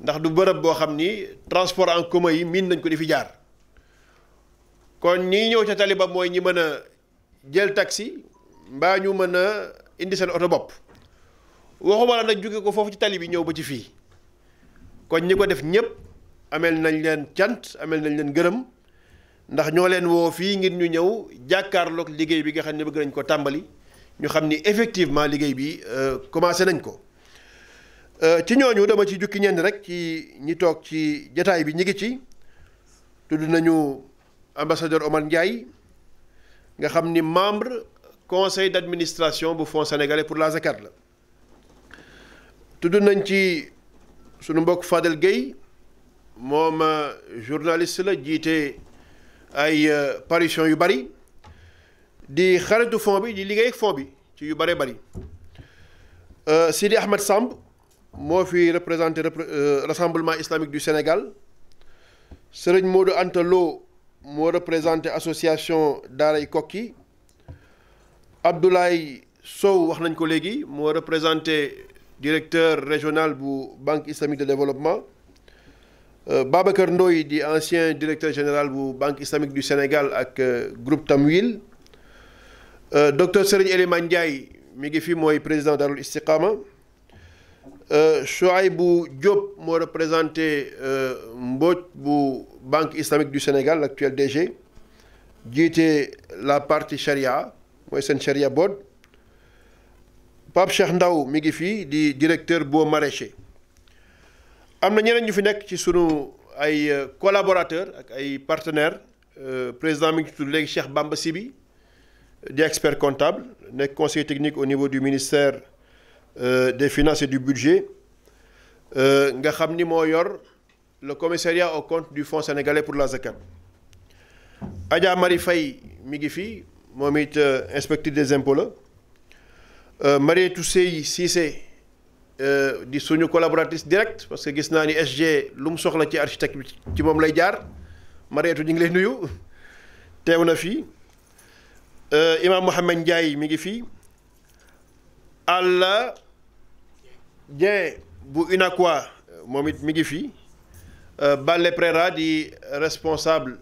ndax du bërëb boo xam ni transport en commun yi miin nañ ko di fi jaar kon ñii ñëw ca tali ba mooy ñi mën a jël taxi mbaa ñu mën a indi seen oto bopp waxuma la nag jóge ko foofu ci tali bi ñëw ba ci fii kon ñi ko def ñëpp amel nañ leen cant amel nañ leen gërëm ndax ñoo leen woo fii ngir ñu ñëw jàkkaarloog liggéey bi nga xam ne bëgg nañ ko tàmbali ñu xam ni effectivement liggéey bi commencé nañ ko ci ñooñu dama ci jukki ñenn rek ci ñi toog ci jataay bi ñi ngi ci tudd nañu ambassadeur Omar Ndiaye nga xam ni membre conseil d'administration bu Fonds sénégalais pour la zakat la tudd nañ ci sunu mbokk Fadel Gueye moom journaliste la jiite ay parution yu bari di xaritu fond bi di liggéey ak fond bi ci yu bëree bëri Sidi Ahmed Samb moo fi représenté rassemblement islamique du Sénégal Serigne Modou Anta Lo moo représenté association Daaray Kokki Abdoulaye Sow wax nañ ko léegi moo représenté directeur régional bu Banque islamique de développement Babacar Ndoye di ancien directeur général bu Banque islamique du Sénégal ak groupe Tamwil docteur Serigne Elimane Ndiaye mi ngi fi mooy président Darul Istiqama Chouaïbou Diop moo représenté Mbodj bu Banque islamique du Sénégal l'actuel DG jiite la partie charia mooy seen charia board Pape Cheikh Ndaw mi ngi fii di directeur boo maraîcher am na ñeneen ñu fi nekk ci sunu ay collaborateurs ak ay partenaires président mi ngi tudd léegi Cheikh Bamba Sibi di expert comptable nekk conseiller technique au niveau du ministère des finances et du budget nga xam ni moo yor le commissariat aux comptes du Fonds sénégalais pour la zakat Adja Marie Faye mi ngi fi moom it inspecteur des impôts la Marietou Sey Cissé di suñu collaboratrice directe parce que gis naa ni SG lu mu soxla ci architecte bi ci moom lay jaar Marietou ñu ngi lay nuyu teew na fi Imam Mohamed Ndiaye mi ngi fi Alla Dieng bu UNACOIS moom it mi ngi fi Ballé Préra di responsable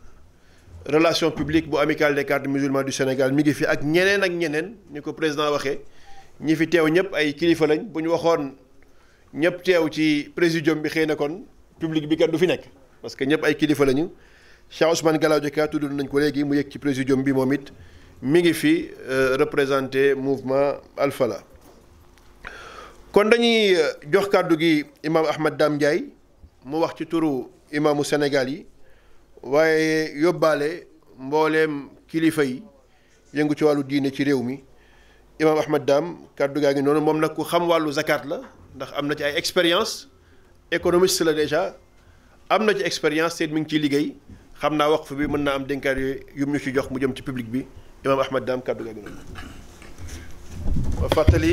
relation publique bu amicale des cadres musulmans du Sénégal mi ngi fi ak ñeneen ni ko président waxee ñi fi teew ñëpp ay kilifa lañ bu ñu waxoon ñëpp teew ci présidium bi xëy na kon public bi kat du fi nekk parce que ñëpp ay kilifa lañu Cheikh Ousmane Galadio Ka tudd nañ ko léegi mu yegg ci présidium bi moom it mi ngi fi représenté mouvement Al Falah kon dañuy jox kàddu gi imam Ahmad Dame Ndiaye mu wax ci turu imaamu Sénégal yi waaye yóbbaale mbooleem kilifa yi yëngu ci wàllu diine ci réew mi imam Ahmad Dame kàddu gaa ngi noonu moom nag ku xam wàllu zakat la ndax am na ci ay expérience économiste la déjà am na ci expérience seet mi ngi ciy liggéey xam naa waqf bi mën naa am dénkaar yu ñu ci jox mu jëm ci public bi imam Ahmad Dame kàddu gaa ngi noonu ma fàttali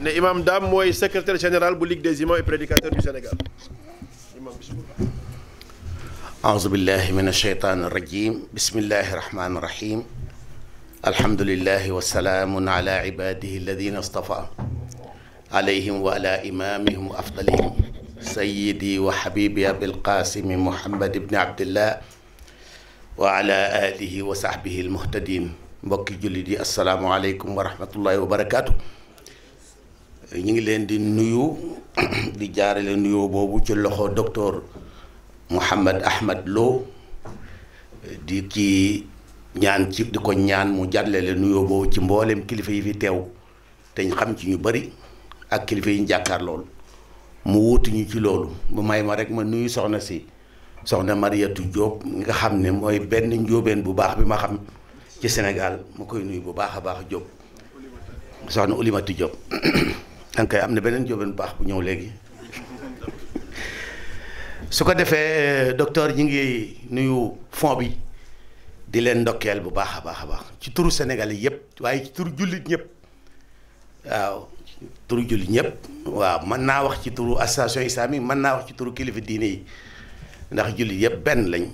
ne imam Dame mooy secrétaire général bu Ligue des imams et prédicateurs du Sénégal imam bismillah أعوذ بالله من الشيطان الرجيم بسم الله الرحمن الرحيم الحمد لله والسلام على عباده الذين اصطفى عليهم وعلى إمامهم وأفضلهم سيدي وحبيبي أبي القاسم محمد بن عبد الله وعلى آله وصحبه المهتدين mbokki jullit yi asalaamaaleykum wa rahmatullahi wa barakaatu ñu ngi leen di nuyu di jaarale nuyoo boobu ci loxo docteur Mouhamed Ahmad Lo di ci ñaan ci di ko ñaan mu jàllale nuyoo boobu ci mboolem kilifa yi fi teew te ñu xam ci ñu bari ak kilifa yi ñu jàkkaar loolu mu wuutu ñu ci loolu bu may ma rek ma nuyu soxna si soxna Mariatu Diop nga xam ne mooy benn njóobeen bu baax bi ma xam ci Sénégal ma koy nuyu bu baax a baax Diop soxna Oulimatu Diop an kay am na beneen njóobeen bu baax bu ñëw léegi su ko defee docteur ñi ngi nuyu fond bi di leen ndokkeel bu baax a baax ci turu Sénégal yi yëpp waaye ci turu jullit ñëpp waaw turu jullit ñëpp waaw mën naa wax ci turu association islamique mën naa wax ci turu kilifa diine yi ndax jullit yëpp benn lañ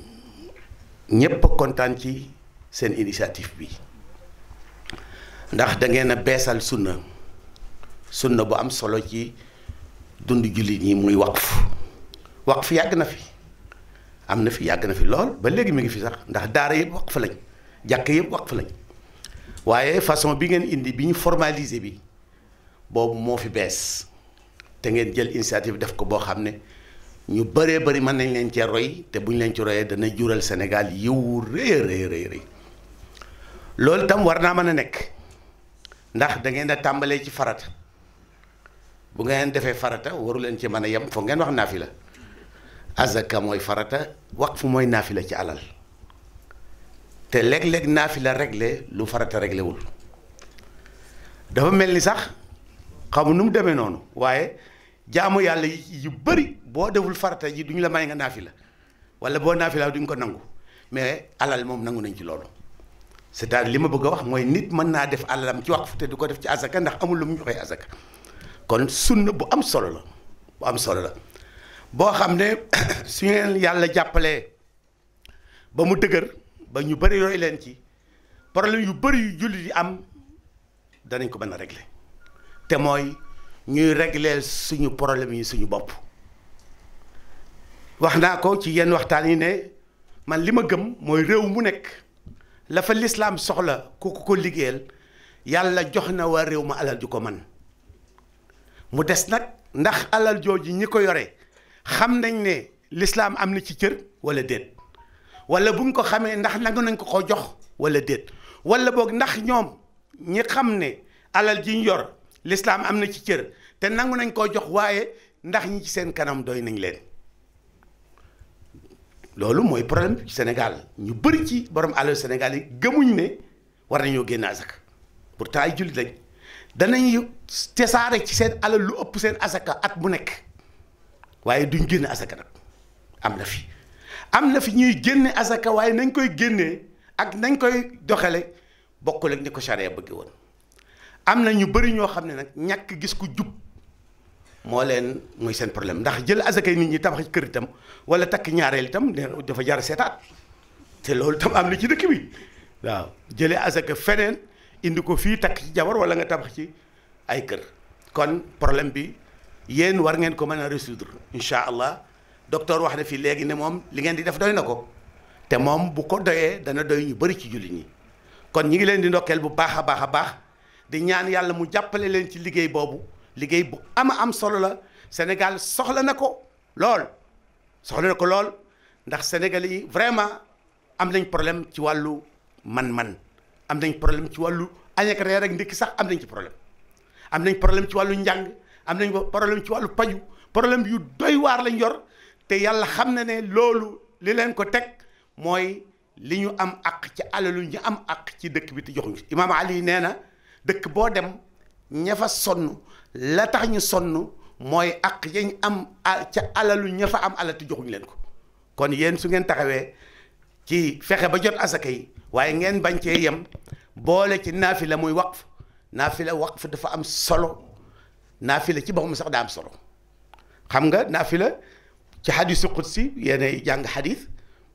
ñëpp a kontaan ci seen initiative bi ndax da ngeen a beesal sunna bu am solo ci dund jullit ñi muy waqf yàgg na fi am na fi yàgg na fi lool ba léegi mi ngi fi sax ndax daara yëpp waqf lañ jàkk yëpp waqf lañ waaye façon bi ngeen indi bi ñu formalisé bi boobu moo fi bees te ngeen jël initiative def ko boo xam ne ñu bëree bëri mën nañ leen cee roy te bu ñu leen ci royee dana jural Sénégal yiwu rëy loolu tam war naa mën a nekk ndax da ngeen a tàmbalee ci farata bu ngeen defee farata waru leen ci mën a yem foog ngeen wax naafila azaka mooy farata waqf mooy naafila ci alal te léeg-léeg naafila réglé lu farata réglé wul dafa mel ni sax xamu nu mu demee noonu waaye jaamu yàlla yu bëri boo deful farata ji duñu la may nga naafila wala boo naafila duñ ko nangu mais alal moom nangu nañ ci loolu c'est-à-dire li ma bëgg a wax mooy nit mën naa def alalam ci waqf te du ko def ci azaka ndax amul lu mu joxee azaka kon sunna bu am solo la boo xam ne su ngeen yàlla jàppalee ba mu dëgër ba ñu bëri yooyu leen ci problème yu bëri yu jullit yi am danañ ko mën a régler te mooy ñuy régler suñu problème yi suñu bopp wax naa ko ci yenn waxtaan yi ne man li ma gëm mooy réew mu nekk la fa lislaam soxla ku ko liggéeyal yàlla jox na waa réew ma alal ju ko man mu des nag ndax alal jooju ñi ko yore xam nañ ne lislaam am na ci cër wala déet wala buñ ko xamee ndax nangu nañ ko jox wala déet wala boog ndax ñoom ñi xam ne alal ji ñu yor lislaam am na ci cër te nangu nañ koo jox waaye ndax ñi ci seen kanam doy nañ leen loolu mooy problème ci Sénégal ñu bëri ci borom alal Sénégal yi gëmuñ ne war nañoo génn asaka pourtant ay jullit lañ danañ tesaare ci seen alal lu ëpp seen asaka at bu nekk waaye duñ génne asaka nag am na fi ñuy génne asaka waaye nañ koy génnee ak nañ koy doxale bokkul ak ni ko charia bëgg woon. am na ñu bëri ñoo xam ne nag ñàkk gis ku jub moo leen mooy seen problème ndax jël asakay nit ñi tabax kër itam wala takk ñaareel itam dafa jar seetaat te loolu itam am na ci dëkk bi waaw jëlee asaka feneen indi ko fii takk ci jabar wala nga tabax ci ay kër. kon problème bi yéen war ngeen ko mën a résoudre incha allah docteur wax na fii léegi ne moom li ngeen di def doy na ko te moom bu ko doyee dana doy ñu bëri ci jullit ñi. kon ñi ngi leen di ndokkeel bu baax a baax a baax di ñaan yàlla mu jàppale leen ci liggéey boobu liggéey bu am solo la. Sénégal soxla na ko lool ndax Sénégal yi vraiment am nañ problème ci wàllu man-man am nañ problème ci wàllu añ ak reer ak ndékki sax am nañ ci problème. am nañ problème ci wàllu njàng am nañ problème ci wàllu paju problème yu doy waar lañ yor te yàlla xam na ne loolu li leen ko teg mooy li ñu am àq ci alalu ñu am àq ci dëkk bi te joxuñu. Imaam Ali nee na dëkk boo dem ña fa sonn la tax ñu sonn mooy àq yañ am ca alalu ña fa am alal te joxuñu leen ko. kon yéen su ngeen taxawee ci fexe ba jot asaka yi waaye ngeen bañ cee yem boole ci naafila muy waqf. naafila waqf dafa am solo naafila ci boppam sax daa am solo xam nga naafila ci xadisu qudsi yéenay jàng xadis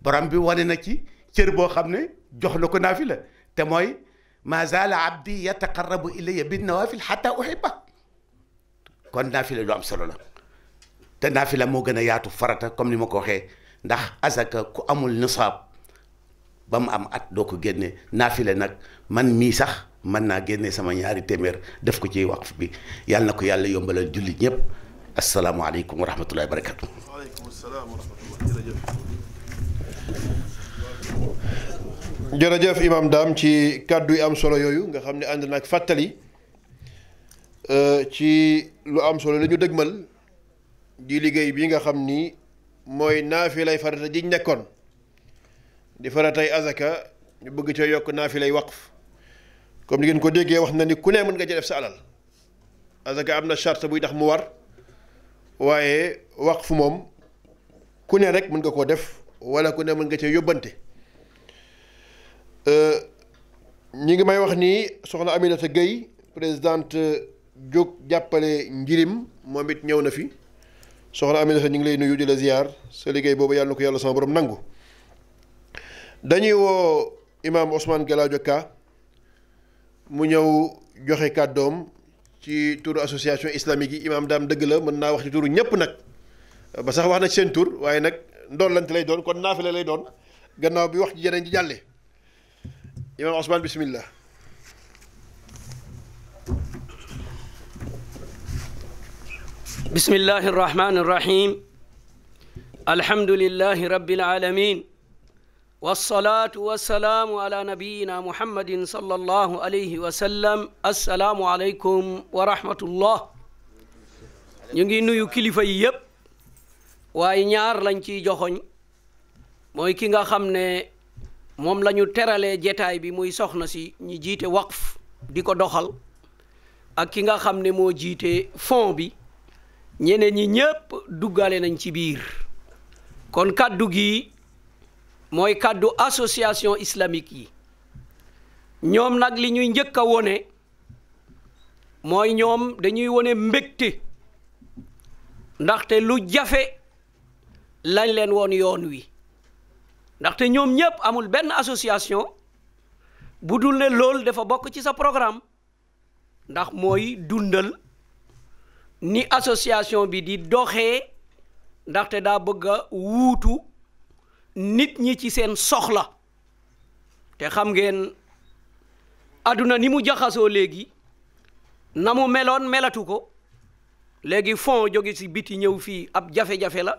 borom bi wane na ci cër boo xam ne jox na ko naafila te mooy ma zaala abdi yataqarrabu ilayya bin nawafil xata uhibba kon naafila lu am solo la te naafila moo gën a yaatu farata comme ni ma ko waxee ndax asaka ku amul nisaab ba mu am at doo ko génne naafila nag man mii sax mën naa génne sama ñaari téeméer def ko ci waqf bi yàlla na ko yàlla yombalal jullit ñëpp asalaamualeykum wa rahmatullahi wa barakatu. waaleykum salaam wa rahmatullah. jërëjëf Imam Dame ci kàddu yi am solo yooyu nga xam ne ànd nag fàttali ci lu am solo la ñu dëgmal di liggéey bi nga xam ni mooy naafilay farata jiñ nekkoon di faratay azaka ñu bëgg ca yokk naafilay waqf comme ni ngeen ko déggee wax na ni ku ne mën nga ci def sa alal azaka am na charte buy tax mu war waaye waqf moom ku ne rek mën nga koo def wala ku ne mën nga cee yóbbante. ñi ngi may wax ni soxna Aminata Gueye présidente jóg jàppale njirim moom it ñëw na fi soxna Aminata ñu ngi lay nuyu di la ziar sa liggéey boobu yàlla na ko yàlla sama borom nangu. dañuy woo imaam Ousmane Galadio Ka mu ñëw joxe kàddoom ci turu association islamique yi imaam Dame dëgg la mën naa wax ci turu ñëpp nag ba sax wax na ci seen tur waaye nag ndollante lay doon kon naafile lay doon gannaaw bi wax ci yeneen ji jàlle imaam Ousmane bismillah. bismillahi irrahmani irrahim alhamdulillahi rabbil alamin wassalatu wassalaamu ala nabiyina muhammadin sallallahu alayhi wa sallam assalaamu aleykum wa rahmatullah. ñu ngi nuyu kilifa yi yëpp waaye ñaar lañ ciy joxoñ mooy ki nga xam ne moom la ñu teralee jetaay bi muy soxna si ñi jiite waqf di ko doxal ak ki nga xam ne moo jiite fond bi ñeneen ñi ñëpp duggale nañ ci biir kon kaddu gi mooy kaddu association islamique yi ñoom nag li ñuy njëkk a wone mooy ñoom dañuy wone mbégte ndaxte lu jafe lañ leen woon yoon wi ndaxte ñoom ñëpp amul benn association bu dul ne loolu dafa bokk ci sa programme ndax mooy dundal ni association bi di doxee ndaxte daa bëgg a wuutu nit ñi ci seen soxla te xam ngeen àdduna ni mu jaxasoo léegi na mu meloon melatu ko léegi fond jóge ci biti ñëw fii ab jafe-jafe la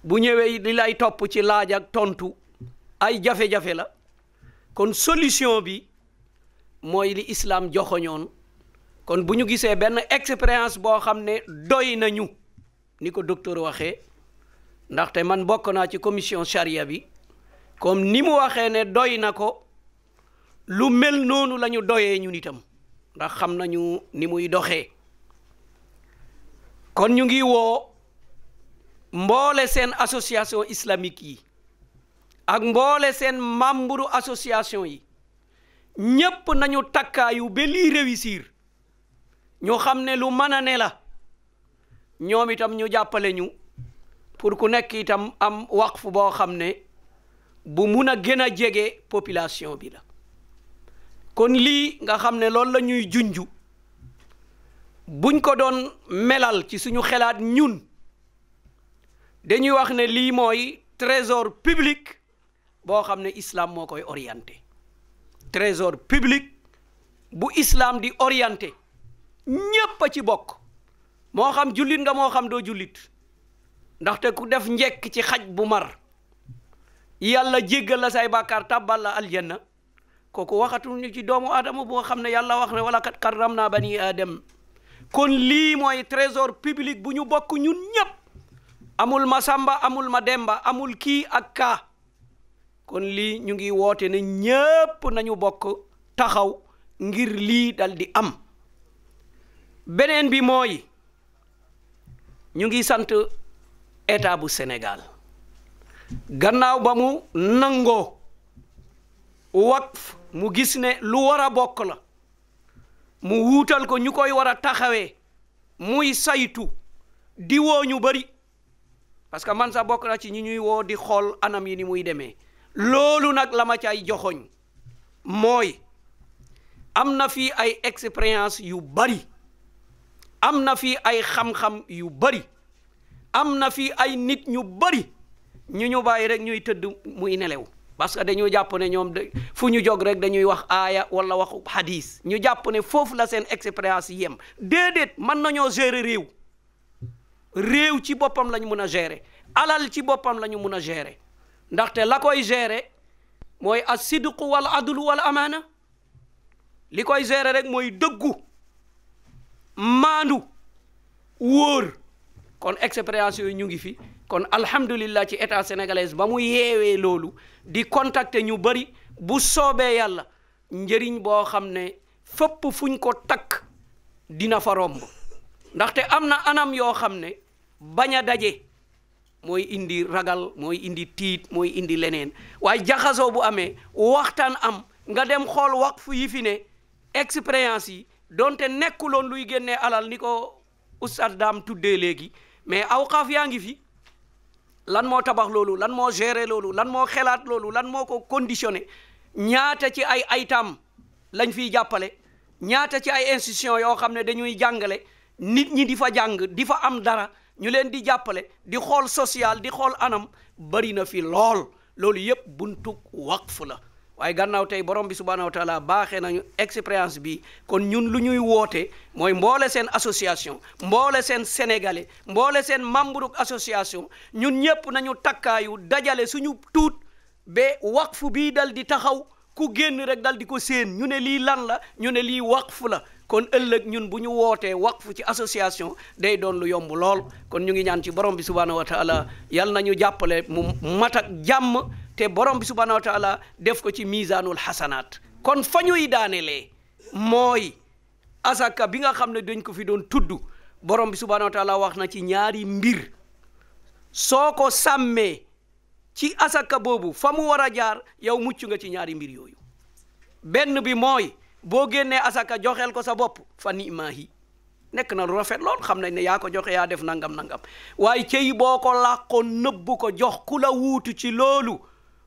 bu ñëwee li lay topp ci laaj ak tontu ay jafe-jafe la kon solution bi mooy li islam joxoñoon kon bu ñu gisee benn expérience boo xam ne doy nañu ni ko docteur waxee ndaxte man bokk naa ci commission charia bi comme ni mu waxee ne doy na ko lu mel noonu la ñu doyee ñun itam ndax xam nañu ni muy doxee kon ñu ngi woo mboole seen association islamique yi ak mboole seen membre association yi ñépp nañu takkaayu ba lii réussir ñu xam ne lu mën a ne la ñoom itam ñu jàppale ñu pour ku nekk itam am waqf boo xam ne bu mun a gën a jege population bi la kon lii nga xam ne loolu la ñuy junju buñ ko doon melal ci suñu xelaat ñun dañuy wax ne lii mooy trésor public boo xam ne islam moo koy orienté trésor public bu islam di orienté ñépp a ci bokk moo xam jullit nga moo xam doo jullit ndaxte ku def njekk ci xaj bu mar yàlla jéggal la say bàkkaar tàbbal la aljanna kooku waxatuñu ci doomu aadama boo xam ne yàlla wax ne wala kat karram naa bani aadam kon lii mooy trésor public bu ñu bokk ñun ñépp amul ma samba amul ma demba amul kii ak kaa kon lii ñu ngi woote ne ñépp nañu bokk taxaw ngir lii dal di am beneen bi mooy ñu ngi sant état bu Sénégal gannaaw ba mu nangoo waqf mu gis ne lu war a bokk la mu wuutal ko ñu koy war a taxawee muy saytu di woo ñu bari parce que man sax bokk na ci ñi ñuy woo di xool anam yi ni muy demee loolu nag la ma cay joxoñ mooy am na fii ay expérience yu bari am na fii ay xam-xam yu bari am na fii ay nit ñu bari ñu bàyyi rek ñuy tëdd muy nelew parce que dañu jàpp ne ñoom fu ñu jog rek dañuy wax aaya wala waxu hadis ñu jàpp ne foofu la seen expérience yem déedéet mën nañoo gérer réew ci boppam la ñu mun a gérer alal ci boppam la ñu mun a gérer ndaxte la koy gérer mooy as-sidqu wal adlu wal amaana li koy gérer rek mooy dëggu maandu wóor kon expérience yooyu ñu ngi fi kon alhamdulillah ci état sénégalais ba mu yeewee loolu di contacter ñu bari bu soobee yàlla njëriñ boo xam ne fépp fuñ ko takk dina fa romb ndaxte am na anam yoo xam ne bañ a daje mooy indi ragal mooy indi tiit mooy indi leneen waaye jaxasoo bu amee waxtaan am nga dem xool waqf yi fi ne expérience yi donte nekkuloon luy génnee alal ni ko oustaz Dame tuddee léegi mais awqaaf yaa ngi fi lan moo tabax loolu lan moo gérer loolu lan moo xelaat loolu lan moo ko conditionné ñaata ci ay aytam lañ fiy jàppale ñaata ci ay institution yoo xam ne dañuy jàngale nit ñi di fa jàng di fa am dara ñu leen di jàppale di xool social di xool anam bari na fi lool loolu yépp buntu waqf la waaye gannaaw tey borom bi subhanahu wa taala baaxee nañu expérience bi kon ñun lu ñuy woote mooy mboole seen association mboole seen sénégalais mboole seen membre association ñun ñëpp nañu takkaayu dajale suñu tuut ba waqf bii dal di taxaw ku génn rek dal di ko séen ñu ne lii lan la ñu ne lii waqf la kon ëllëg ñun bu ñu wootee waqf ci association day doon lu yomb lool kon ñu ngi ñaan ci borom bi subhanahu wa taala yal nañu jàppale mu mat ak jàmm te borom bi subhanahu wa taala def ko ci misaanul xasanaat kon fa ñuy daanelee mooy asaka bi nga xam ne dañ ko fi doon tudd borom bi subhanahu wa taala wax na ci ñaari mbir soo ko sàmmee ci asaka boobu fa mu war a jaar yow mucc nga ci ñaari mbir yooyu benn bi mooy boo génnee asaka joxeel ko sa bopp fa nimaahi nekk na lu rafet lool xam nañ ne yaa ko joxe yaa def nangam waaye cey boo ko làqoon nëbbu ko jox ku la wuutu ci loolu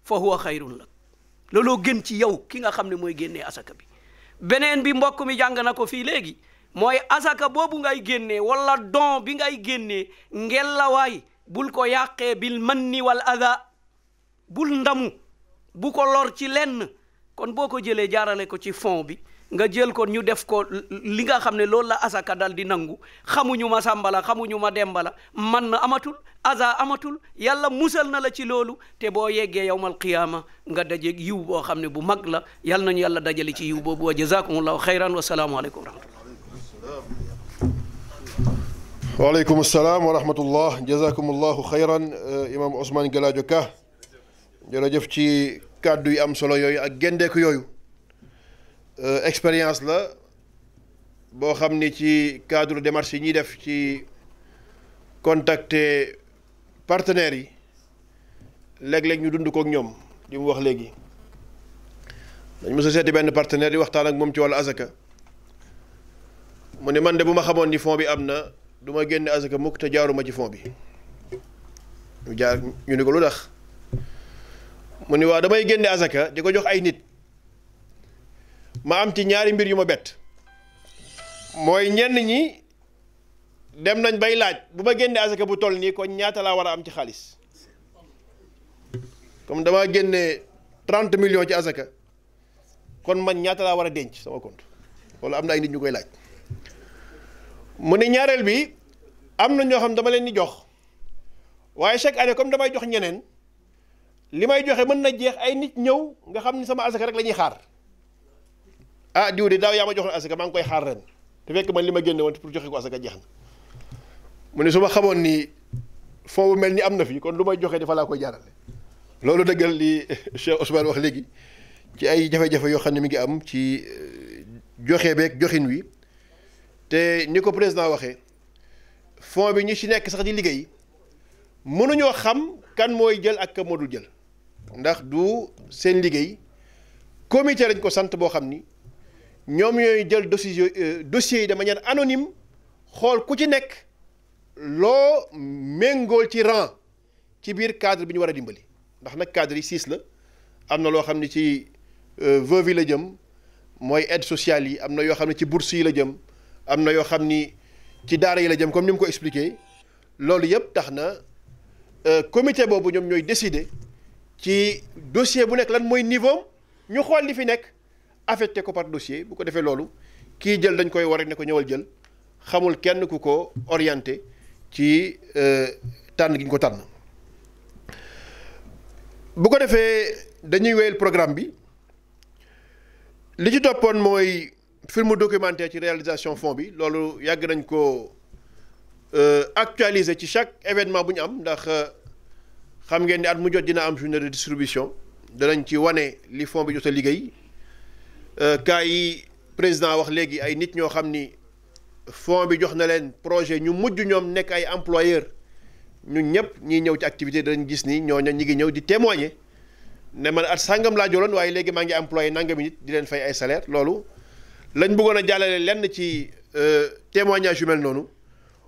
fa huwa xayrun lak looloo gën ci yow ki nga xam ne mooy génnee asaka bi beneen bi mbokk mi jàng na ko fii léegi mooy asaka boobu ngay génnee wala don bi ngay génnee ngelawaay bul ko yàqee bil manni wal adha bul ndamu bu ko lor ci lenn kon boo ko jëlee jaarale ko ci fond bi nga jël ko ñu def ko li nga xam ne loolu la asaka dal di nangu xamuñu ma sàmbala xamuñu ma dembala man na amatul aza amatul yàlla musal na la ci loolu te boo yeggee yawmal qiyaama nga daje yiw boo xam ne bu mag la yàlla nañu yàlla dajale ci yiw boobu wa jazakumullahu xayran wa salaamu aleykum wa rahmatullah waaleykum salaam wa rahmatullah jazakumullahu xayran imam Ousmane Galadio Ka jërëjëf ci kàddu yi am solo yooyu ak gendeeku yooyu expérience la boo xam ni ci cadre démarche yi ñuy def ci contacter partenaires yi léeg-léeg ñu dund ko ak ñoom li mu wax léegi dañ mos a seeti benn partenaire di waxtaan ak moom ci wàllu azaka mu ne man de bu ma xamoon ni fond bi am na du ma génne azaka mukk te jaaruma ci fond bi ñu ni ko lu tax mu ni waa damay génne azaka di ko jox ay nit ma am ci ñaari mbir yu ma bett mooy ñenn ñi dem nañ bay laaj bu ma génne azaka bu toll nii kon ñaata laa war a am ci xaalis comme damaa génne 30 millions ci azaka kon man ñaata laa war a denc sama compte wala am na ay nit ñu koy laaj mu ne ñaareel bi am na ñoo xam dama leen di jox waaye chaque année comme damay jox ñeneen li may joxe mën na jeex ay nit ñëw nga xam ni sama azaka rek la ñuy xaar ah diw de daaw yaa ma joxoon azaka maa ngi koy xaar ren te fekk man li ma génne woon pour joxe ko azaka jeex na mu ne su ma xamoon ni fond bu mel ni am na fi kon lu may joxe dafa laa koy jaarale loolu dëggal li Cheikh Ousmane wax léegi ci ay jafe-jafe yoo xam ne mi ngi am ci joxe beeg joxin wi te ni ko président waxee fond bi ñu ci nekk sax di liggéey mënuñoo xam kan mooy jël ak kan moo dul jël ndax du seen liggéey comité lañ ko sant boo xam ni ñoom ñooy jël dossiers yi de manière anonyme xool ku ci nekk loo méngool ci rang ci biir cadre bi ñu war a dimbali ndax nag cadre yi 6 la am na loo xam ne ci veuve yi la jëm mooy aide sociale yi am na yoo xam ne ci bourse yi la jëm am na yoo xam ni ci daara yi la jëm comme ni mu ko expliqué loolu yëpp tax na comité boobu ñoom ñooy décider ci dossier bu nekk lan mooy niveau ñu xool li fi nekk affecté ko par dossier bu ko defee loolu kii jël dañ koy war rek ne ko ñëwal jël xamul kenn ku ko orienté ci tànn gi ñu ko tànn bu ko defee dañuy wéyal programme bi li ci toppoon mooy film documentaire ci réalisation fond bi loolu yàgg nañ ko actualiser ci chaque événement bu ñu am ndax xam ngeen ni at mu jot dina am journée de distribution danañ ci wane li fond bi jot a liggéey cas yi président wax léegi ay nit ñoo xam ni fond bi jox na leen projet ñu mujj ñoom nekk ay employeur ñun ñëpp ñiy ñëw ci activité danañ gis ni ñooñu ñi ngi ñëw di témoigner ne man at sàngam laa joloon waaye léegi maa ngi employé nangami nit di leen fay ay salaire loolu lañ bëggoon a jàllale lenn ci témoignage yu mel noonu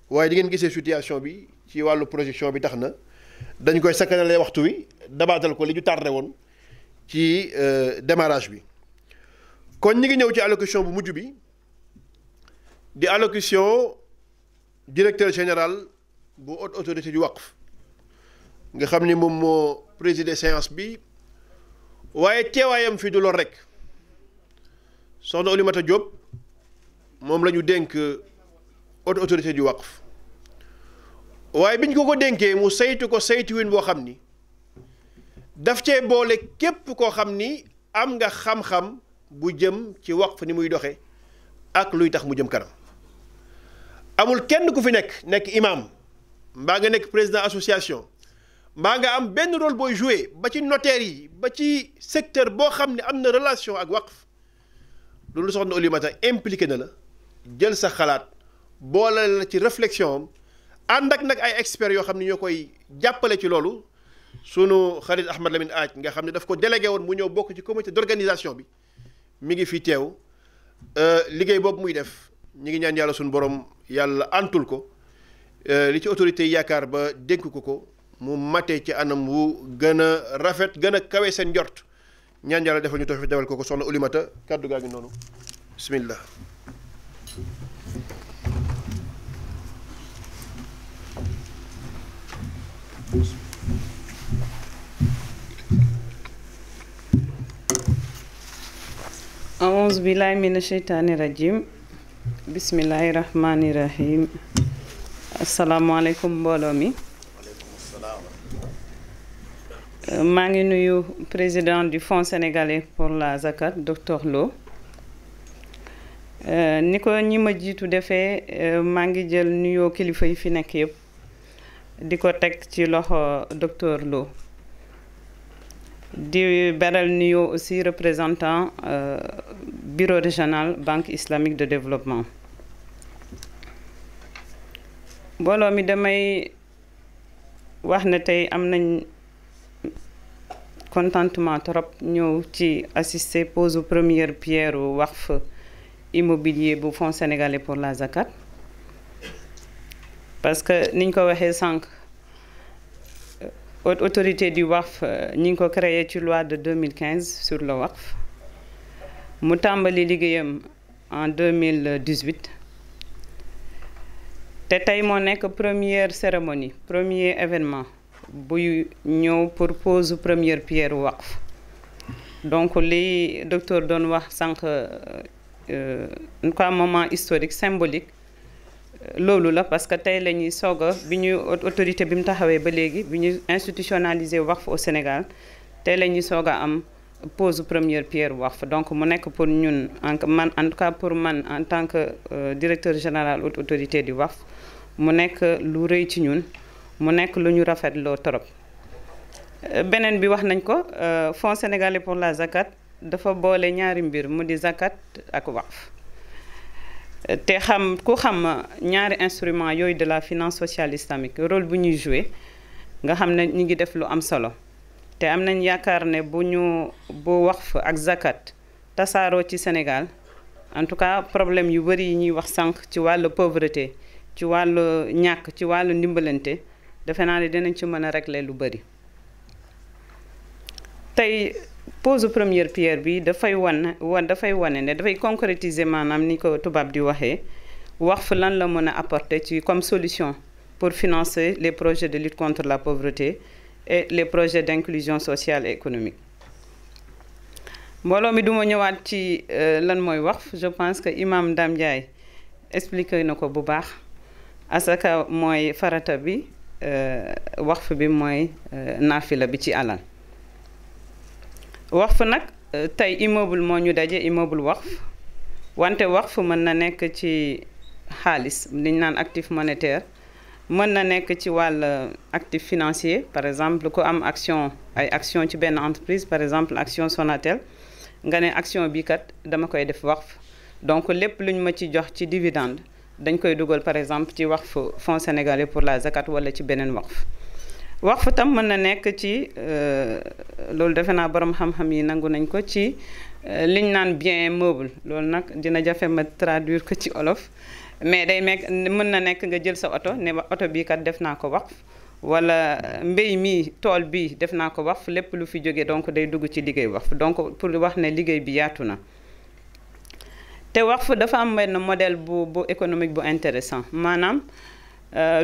waaye di ngeen gisee situation bi ci wàllu projection bi tax na dañ koy sakkanalee waxtu wi dabaatal ko li ñu tardé woon ci démarrage bi kon ñi ngi ñëw ci allocution bu mujj bi di allocution directeur général bu haute autorité du waqf nga xam ni moom moo présider séance bi waaye teewaayam fi du lool rek soxna Oulimata Diop moom la ñu dénk haute autorité du waqf waaye biñ ko dénkee mu saytu ko saytuwin boo xam ni daf cee boole képp koo xam ni am nga xam-xam bu jëm ci waqf ni muy doxe ak luy tax mu jëm kanam amul kenn ku fi nekk imam mbaa nga nekk président association mbaa nga am benn rôle booy joué ba ci notaire yi ba ci secteur boo xam ne am na relation ak waqf loolu soxna Oulimata impliqué na la jël sa xalaat boole la ci réflexion am ànd ak nag ay experts yoo xam ne ñoo koy jàppale ci loolu sunu xarit Ahmad Lamine Aaj nga xam ne daf ko délégué woon mu ñëw bokk ci comité d'organisation bi mi ngi fi teew liggéey boobu muy def ñi ngi ñaan yàlla suñu borom yàlla antul ko li ci autorité yi yaakaar ba dénk ko mu matee ci anam wu gën a rafet gën a kawe seen njort ñaan yàlla defal ñu tawfiq defal ko soxna Oulimata kàddu gaa ngi noonu bismillah أعوذ بالله من الشيطان الرجيم بسم الله الرحمن الرحيم السلام عليكم mbooloo mi maa ngi nuyu président du Fonds sénégalais pour la zakat docteur Lo ni ko ñi ma jiitu defee maa ngi jël nuyoo kilifa yi fi nekk yëpp di ko teg ci loxo docteur Lo di beral nuyoo aussi représentant bureau régional banque islamique de développement mbooloo mi damay wax ne tey am nañ contentement trop ñëw ci assister pose première pierre waqf immobilier bu Fonds sénégalais pour la zakat parce que niñ ko waxee sànq haute autorité du waqf ñi ngi ko créé ci loi de 2015 sur le waqf mu tàmbali liggéeyam en 2018 te tey moo nekk première cérémonie premier événement buy ñëw pour pose première pierre waqf donc li docteur doon wax sànq un moment historique symbolique loolu la parce que tey la ñuy soog a bi ñu autorité bi mu taxawee ba léegi bi ñu institutionnaliser waqf au Sénégal tey la ñuy soog a am pose première pierre waqf donc mu nekk pour ñun en tout cas pour man en tant que directeur général haute autorité du waqf mu nekk lu rëy ci ñun mu nekk lu ñu rafetloo trop beneen bi wax nañ ko Fonds sénégalais pour la zakat dafa boole ñaari mbir mu di zakat ak waqf te ku xam ñaari instrument yooyu de la finance sociale islamique rôle bu ñuy joué nga xam ne ñu ngi def lu am solo te am nañ yaakaar ne bu waqf ak zakat tasaaroo ci Sénégal en tout cas problème yu bari yi ñuy wax sànq ci wàllu pauvreté ci wàllu ñàkk ci wàllu ndimbalante defe naa ne dinañ ci mën a régler lu bari tey pose première pierre bi dafay wane ne dafay concrétiser maanaam ni ko tubaab di waxee waqf lan la mën a apporter ci comme solution pour financer les projets de lutte contre la pauvreté et les projets d'inclusion sociale et économique mbooloo mi duma ñëwaat ci lan mooy waqf je pense que imam Dame Ndiaye expliqué na ko bu baax asaka mooy farata bi waqf bi mooy naafila bi ci alal waqf nag tey immeuble moo ñu daje immeuble waqf wante waqf mën na nekk ci xaalis li ñu naan actif monétaire mën na nekk ci wàll actif financier par exemple ku am ay action ci benn entreprise par exemple action Sonatel nga ne action bi kat dama koy def waqf donc lépp luñ ma ci jox ci dividende dañ koy dugal par exemple ci waqf Fonds sénégalais pour la zakat wala ci beneen waqf tam mën na nekk ci loolu defe naa borom xam-xam yi nangu nañ ko ci liñ naan bien meuble loolu nag dina jafe ma traduire ko ci olof mais day mën na nekk nga jël sa oto ne oto bii kat def naa ko waqf wala mbéy mi tool bi def naa ko waqf lépp lu fi jóge donc day dugg ci liggéey waqf donc pour wax ne liggéey bi yaatu na te waqf dafa am benn modèle bu économique bu intéressant maanaam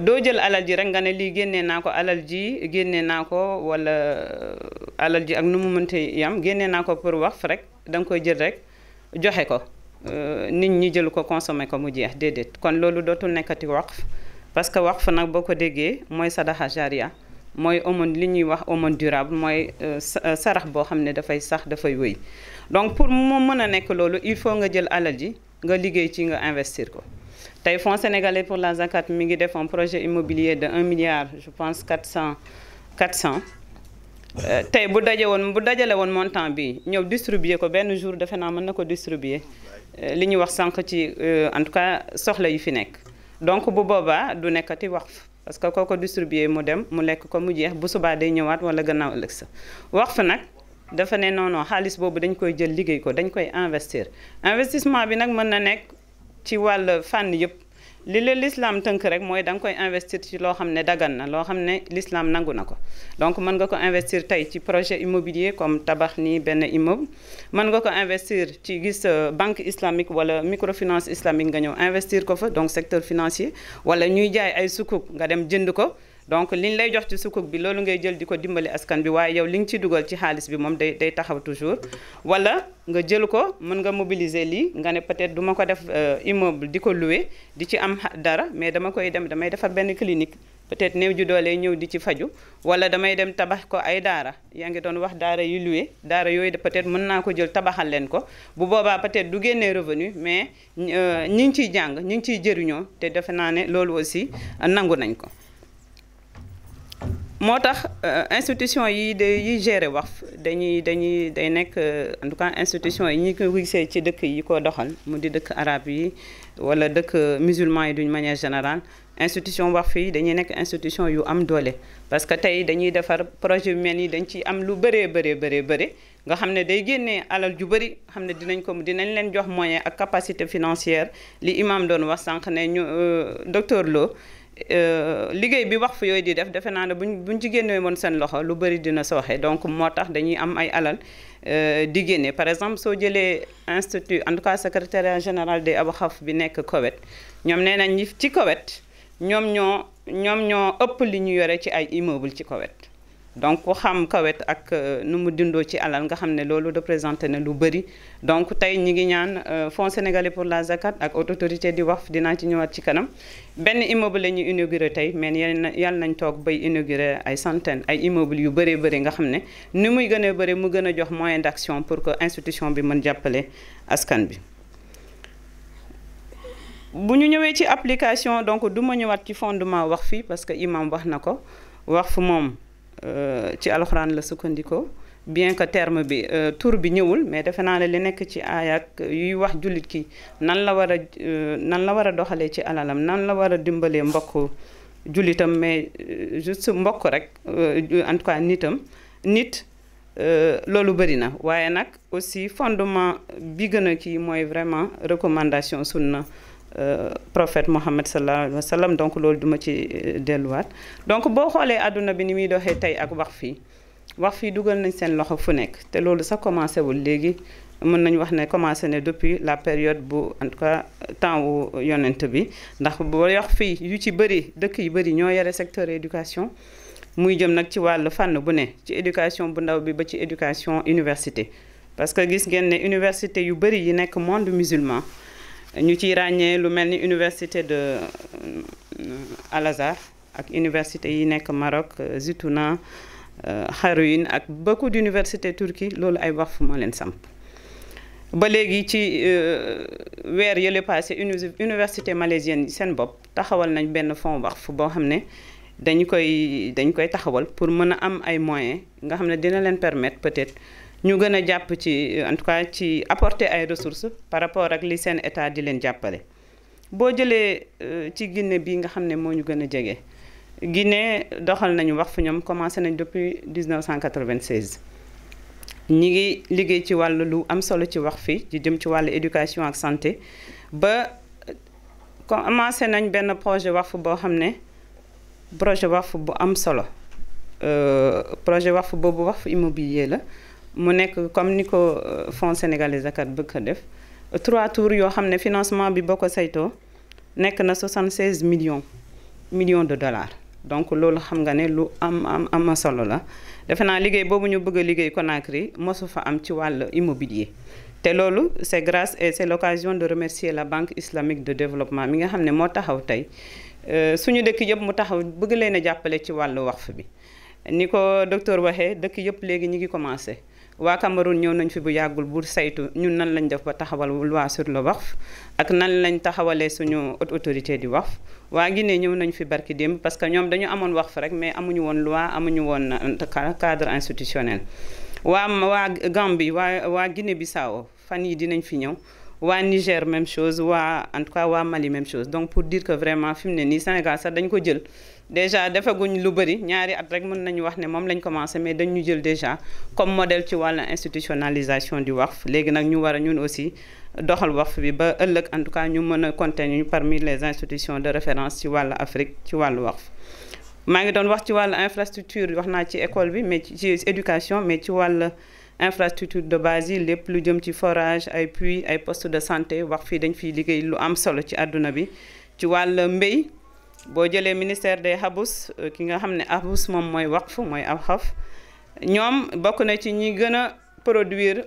doo jël alal ji rek nga ne lii génnee naa ko alal ji génnee naa ko wala alal ji ak nu mu mënte yam génnee naa ko pour waqf rek da nga koy jël rek joxe ko nit ñi jël ko consommer ko mu jeex déedéet kon loolu dootul nekkati waqf parce que waqf nag boo ko déggee mooy sadaxa jaria mooy aumône li ñuy wax aumône durable mooy sarax boo xam ne dafay sax dafay wéy donc pour mu mën a nekk loolu il faut nga jël alal ji nga liggéey ci nga investir ko tey Fonds sénégalais pour la zakat mi ngi def un projet immobilier de 1 milliard je pense 400 tey bu dajale woon montant bi ñëw distribuer ko benn jour defe naa mën na ko distribuer li ñuy wax sànq ci en tout cas soxla yi fi nekk donc bu boobaa du nekkati waqf parce que koo ko distribuer mu dem mu lekk ko mu jeex bu subaa day ñëwaat wala gannaaw ëllëg sa waqf nag dafa ne non xaalis boobu dañ koy jël liggéey ko dañ koy investir investissement bi nag mën na nekk ci wàll fànn yëpp li la l'islam tënk rek mooy da nga koy investir ci loo xam ne dagan na loo xam ne l'islam nangu na ko donc mën nga ko investir tey ci projet immobilier comme tabax nii benn immeuble mën nga ko investir ci gis banque islamique wala microfinance islamique nga ñëw investir ko fa donc secteur financier wala ñuy jaay ay sukuk nga dem jënd ko donc liñ lay jox ci sukuk bi loolu ngay jël di ko dimbali askan bi waaye yow li nga ci dugal ci xaalis bi moom day taxaw toujours wala nga jël ko mën nga mobiliser lii nga ne peut-être du ma ko def immeuble di ko louer di ci am dara mais damay defar benn clinique peut-être néew ju doole ñëw di ci faju wala damay dem tabax ko ay daara yaa ngi doon wax daara yu louer daara yooyu de peut-être mën naa ko jël tabaxal leen ko bu boobaa peut-être du génnee revenu mais ñi ngi ciy jàng ñi ngi ciy jëriñoo te defe naa ne loolu aussi nangu nañ ko moo tax institution yi gérer waqf day nekk en tout cas institution yi ñi ko gisee ci dëkk yi ko doxal mu di dëkk arabe yi wala dëkk musulman yi d'une manière générale institution waqf yi dañuy nekk institution yu am doole parce que tey dañuy defar projet yu mel ni dañ ci am lu bëree nga xam ne day génnee alal ju bëri xam ne dinañ leen jox moyen ak capacité financière li imam doon wax sànq ne ñu docteur Lo liggéey bi waqf yooyu di def defe naa ne buñ ci génnee woon seen loxo lu bëri dina sooxe donc moo tax dañuy am ay alal di génne par exemple soo jëlee institut en tout cas secrétariat général des Awqaf bi nekk Koweït ñoom nee nañ ñi ci Koweït ñoom ñoo ëpp li ñu yore ci ay immeuble ci Koweït donc ku xam Koweït ak nu mu dindoo ci alal nga xam ne loolu représenté na lu bëri donc tey ñi ngi ñaan Fonds sénégalais pour la zakat ak autorité di waqf dinaa ci ñëwaat ci kanam benn immeuble la ñuy inauguré tey mais yàlla nañ toog bay inauguré ay centaines ay immeuble yu bëree bëri nga xam ne ni muy gën a bëri mu gën a jox moyen d'action pour que institution bi mën jàppale askan bi. bu ñu ñëwee ci application donc du ma ñëwaat ci fondement waqf fii parce que imam wax na ko waqf moom ci alxuraan la sukkandikoo bien que terme bi tur bi ñëwul mais defe naa ne li nekk ci aayak yuy wax jullit ki nan la war a doxalee ci alalam nan la war a dimbalee mbokk jullitam mais juste mbokk rek en tout cas nit loolu bëri na waaye nag aussi fondement bi gën a kii mooy vraiment recommandation sunna prophète Mohammed sallallahu alayhi wa sallam donc loolu duma ci delluwaat donc boo xoolee àdduna bi ni muy doxee tey ak waqf yi dugal nañ seen loxo fu nekk te loolu sax commencé wul léegi mën nañu wax ne commencé ne depuis la période bu en tout cas temps wu yonent bi ndax boo waqf yu ci bëri dëkk yu bëri ñoo yore secteur éducation muy jëm nag ci wàllu fànn bu ne ci éducation bu ndaw bi ba ci éducation université parce que gis ngeen ne université yu bëri yi nekk monde musulman ñu ciy ràññee lu mel ni université de Al-Azhar ak université yi nekk Maroc Zitouna Kharoun ak beaucoup d'universités Turquie loolu ay waqf moo leen samp ba léegi ci weer yële passé université malaisienne seen bopp taxawal nañ benn fonds waqf boo xam ne dañ koy taxawal pour mën a am ay moyens nga xam ne dina leen permettre peut-être ñu gën a jàpp ci en tout cas ci apporter ay ressources par rapport ak li seen état di leen jàppale boo jëlee ci Guinée bi nga xam ne moo ñu gën a jege Guinée doxal nañu waqf ñoom commencé nañ depuis 1996 ñi ngi liggéey ci wàllu lu am solo ci waqf fi di jëm ci wàllu éducation ak santé ba commencé nañ benn projet waqf boo xam ne projet waqf bu am solo projet waqf boobu waqf immobilier la mu nekk comme ni ko Fonds sénégalais zakat bëgg a def 3 tours yoo xam ne financement bi boo ko saytoo nekk na 76 millions de dollars donc loolu xam nga ne lu am solo la defe naa liggéey boobu ñu bëgg a liggéey Conakry mosu fa am ci wàllu immobilier te loolu c'est grâce et c'est l'occasion de remercier la Banque islamique de développement mi nga xam ne moo taxaw tey suñu dëkk yëpp mu taxaw bëgg leen a jàppale ci wàllu waqf bi ni ko docteur waxee dëkk yëpp léegi ñi ngi commencé waa Cameroun ñëw nañ fi bu yàggul bu saytu ñun nan lañ def ba taxawal loi sur le waqf ak nan lañ taxawalee suñu autorité di waqf waa Guinée ñëw nañ fi barki démb parce que ñoom dañu amoon waqf rek mais amuñu woon loi amuñu woon cadre institutionnel waa Gambie waa Guinée Bissau fan yi dinañ fi ñëw waa Niger même chose en tout cas waa Mali même chose donc pour dire que vraiment fi mu ne nii Sénégal sax dañ ko jël déjà defaguñ lu bëri ñaari at rek mën nañu wax ne moom lañ commencé mais dañu jël déjà comme modèle ci wàllu institutionnalisation du waqf léegi nag ñu war a ñun aussi doxal waqf bi ba ëllëg en tout cas ñu mën a compter ñu parmi les institutions de référence ci wàllu Afrique ci wàllu waqf maa ngi doon wax ci wàllu infrastructure wax naa ci école bi mais ci éducation mais ci wàllu infrastructure de base yi lépp lu jëm ci forage ay puits ay postes de santé waqf fii dañ fiy liggéey lu am solo ci àdduna bi ci wàllu mbéy boo jëlee ministère des Habous ki nga xam ne Habous moom mooy waqf mooy Awqaf ñoom bokk na ci ñi gën a produire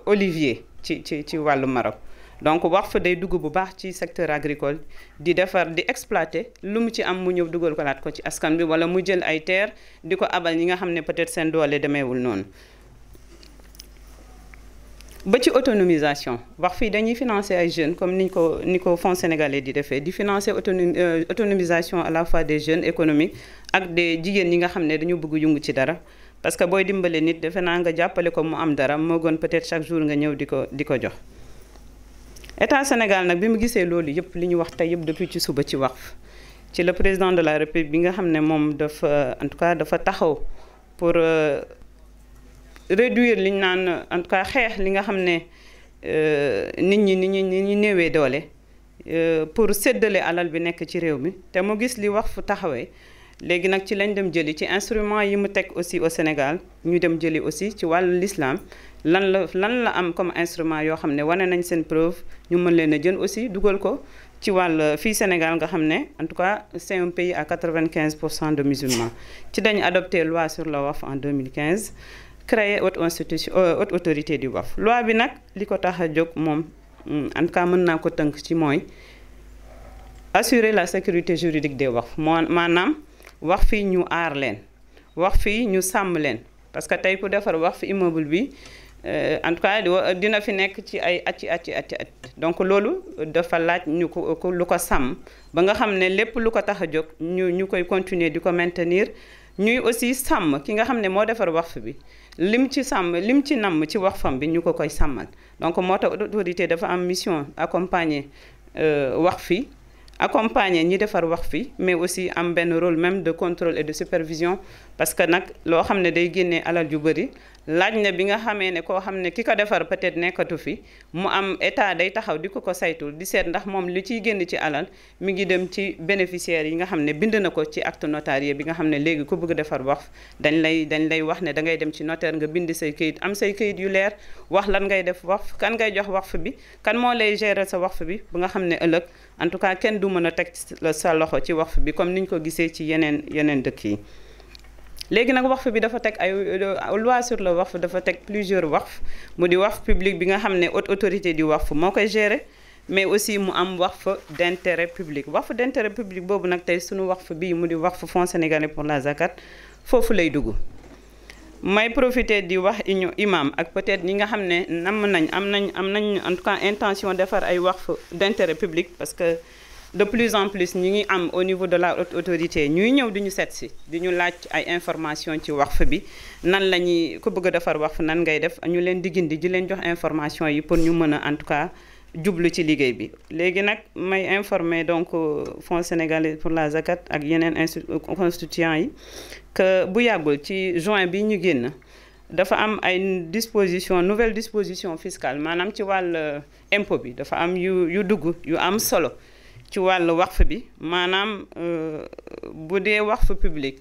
olivier ci wàllu Maroc donc waqf day dugg bu baax ci secteur agricole di defar di exploiter lu mu ci am mu ñëw dugal ko laat ko ci askan bi wala mu jël ay terre di ko abal ñi nga xam ne peut-être seen doole demeewul noonu ba ci autonomisation wax fii dañuy financer ay jeunes comme ni ko Fonds sénégalais di defee di financer autonomisation à la fois des jeunes économiques ak des jigéen ñi nga xam ne dañu bëgg yëngu ci dara parce que booy dimbale nit defe naa nga jàppale ko mu am dara moo gën peut-être chaque jour nga ñëw di ko jox. État Sénégal nag bi mu gisee loolu yëpp li ñu wax tey yëpp depuis ci suba ci waqf ci le président de la République bi nga xam ne moom dafa en tout cas dafa taxaw pour réduire li ñu naan en tout cas xeex li nga xam ne nit ñi néewee doole pour séddale alal bi nekk ci réew mi te mu gis li waqf taxawee léegi nag ci lañ dem jëli ci instrument yi mu teg aussi au Sénégal ñu dem jëli aussi ci wàllu l'islam lan la am comme instrument yoo xam ne wane nañ seen preuve ñu mën leen a jël aussi dugal ko ci wàll fii Sénégal nga xam ne en tout cas c'est un pays à 95% de musulmans ci dañ adopté loi sur le waqf en 2015 créé haute autorité du waqf loi bi nag li ko tax a jóg moom en tout cas mën naa ko tënk ci mooy assurer la sécurité juridique des waqf maanaam wax fii ñu aar leen wax fii ñu sàmm leen parce que tey ku defar waqf immeuble bi en tout cas dina fi nekk ci ay at donc loolu dafa laaj ñu ko lu ko sàmm ba nga xam ne lépp lu ko tax a jóg ñu koy continuer di ko maintenir ñuy aussi sàmm ki nga xam ne moo defar waqf bi lim ci namm ci waqfam bi ñu ko koy sàmmal donc moo tax autorité dafa am mission accompagner waqf fi accompagner ñi defar waqf fi mais aussi am benn rôle même de contrôle et de supervision parce que nag loo xam ne day génnee alal yu bëri laaj na bi nga xamee ne koo xam ne ki ko defar peut-être nekkatu fi mu am état day taxaw di ko saytul di seet ndax moom li ciy génn ci alal mi ngi dem ci bénéficiaires yi nga xam ne bind na ko ci acte notarié bi nga xam ne léegi ku bëgg defar waqf dañ lay wax ne da ngay dem ci notaire nga bind say këyit am say këyit yu leer wax lan ngay def waqf kan ngay jox waqf bi kan moo lay gérer sa waqf bi ba nga xam ne ëllëg en tout cas kenn du mën a teg sa loxo ci waqf bi comme niñ ko gisee ci yeneen dëkk yi. léegi nag waqf bi dafa teg ay loi sur le waqf dafa teg plusieurs waqf mu di waqf public bi nga xam ne haute autorité du waqf moo koy gérer mais aussi mu am waqf d'intérêt public waqf d'intérêt public boobu nag tey suñu waqf bii mu di waqf Fonds sénégalais pour la zakat foofu lay dugg may profiter di wax imam ak peut-être ñi nga xam ne am nañ en tout cas intention defar ay waqf d'intérêt public parce que de plus en plus ñu ngi am au niveau de la haute autorité ñuy ñëw di ñu seet si di ñu laaj ay information ci waqf bi nan la ñuy ko bëgg a defar waqf nan ngay def ñu leen di gindi di leen jox information yi pour ñu mën a en tout cas jublu ci liggéey bi léegi nag may informer donc Fonds sénégalais pour la zakat ak yeneen constituants yi que bu yàggul ci juin bi ñu génn dafa am ay nouvelle disposition fiscale maanaam ci wàll impôt bi dafa am yu dugg yu am solo ci wàllu waqf bi maanaam bu dee waqf public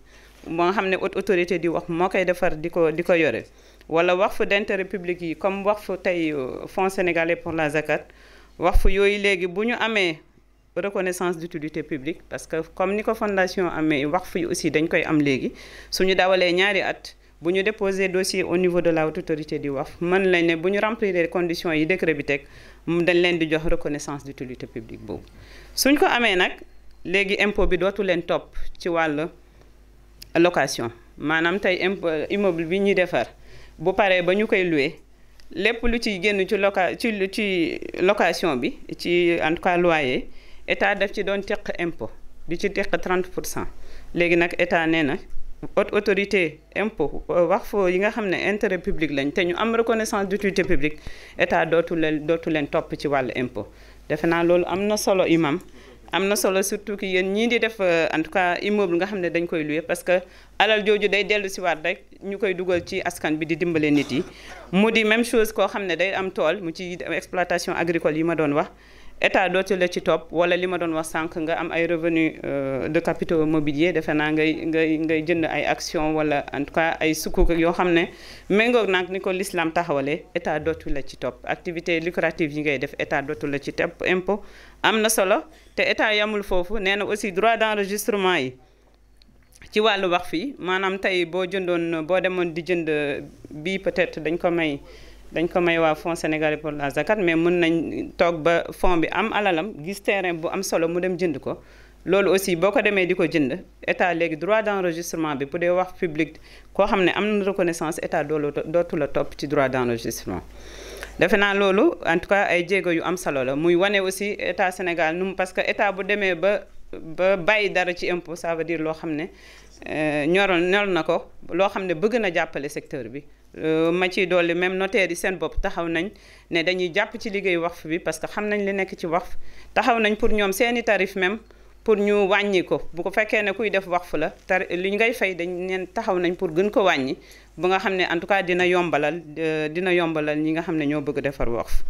moo nga xam ne haute autorité di wax moo koy defar di ko yore wala waqf d'intérêt public yi comme waqf tey Fonds sénégalais pour la zakat waqf yooyu léegi bu ñu amee reconnaissance d'utilité publique parce que comme ni ko fondation amee waqf yi aussi dañ koy am léegi suñu dawalee ñaari at bu ñu déposer dossier au niveau de la haute autorité di waqf mën lañ ne bu ñu remplir les conditions yi décret bi teg dañ leen di jox reconnaissance d'utilité publique boobu suñ ko amee nag léegi impôt bi dootu leen topp ci wàll location maanaam tey impôt immeuble bi ñuy defar bu paree ba ñu koy louer lépp lu ciy génn ci location bi ci en tout cas loyer état daf ci doon teq impôt di ci teq 30% léegi nag état nee na haute autorité impôt waqf yi nga xam ne intérêt public lañ te ñu am reconnaissance d'utilité publique état dootu leen topp ci wàllu impôt defe naa loolu am na solo imam am na solo surtout que yéen ñii di def en tout cas immeuble nga xam ne dañ koy louer parce que alal jooju day dellu si waat rek ñu koy dugal ci askan bi di dimbale nit yi mu di même chose koo xam ne day am tool mu ci exploitation agricole yi ma doon wax état dootu la ci topp wala li ma doon wax sànq nga am ay revenus de capitaux mobiliers defe naa ngay jënd ay actions wala en tout cas ay sukuk yoo xam ne méngoog nag ni ko l'islam taxawalee état dootu la ci topp activité lucrative yi ngay def état dootu la ci topp impôt am na solo te état yamul foofu nee na aussi droit d'enregistrement yi ci wàllu waqf yi maanaam tey boo demoon di jënd bii peut-être dañ ko may waa Fonds sénégalais pour la zakat mais mën nañ toog ba fonds bi am alalam gis terrain bu am solo mu dem jënd ko loolu aussi boo ko demee di ko jënd état léegi droit d'enregistrement bi bu dee wax public koo xam ne am na reconnaissance état dootu la topp ci droit d'enregistrement defe naa loolu en tout cas ay jéego yu am solo la muy wane aussi état Sénégal parce que état bu demee ba bàyyi dara ci impôt ça veut dire loo xam ne ñor na ko loo xam ne bëgg na jàppale secteur bi ma ciy dolli même notaire yi seen bopp taxaw nañ ne dañuy jàpp ci liggéey waqf bi parce que xam nañ li nekk ci waqf taxaw nañ pour ñoom seeni tarif même pour ñu wàññi ko bu ko fekkee ne kuy def waqf la li ngay fay dañ neen taxaw nañ pour gën ko wàññi ba nga xam ne en tout cas dina yombalal ñi nga xam ne ñoo bëgg defar waqf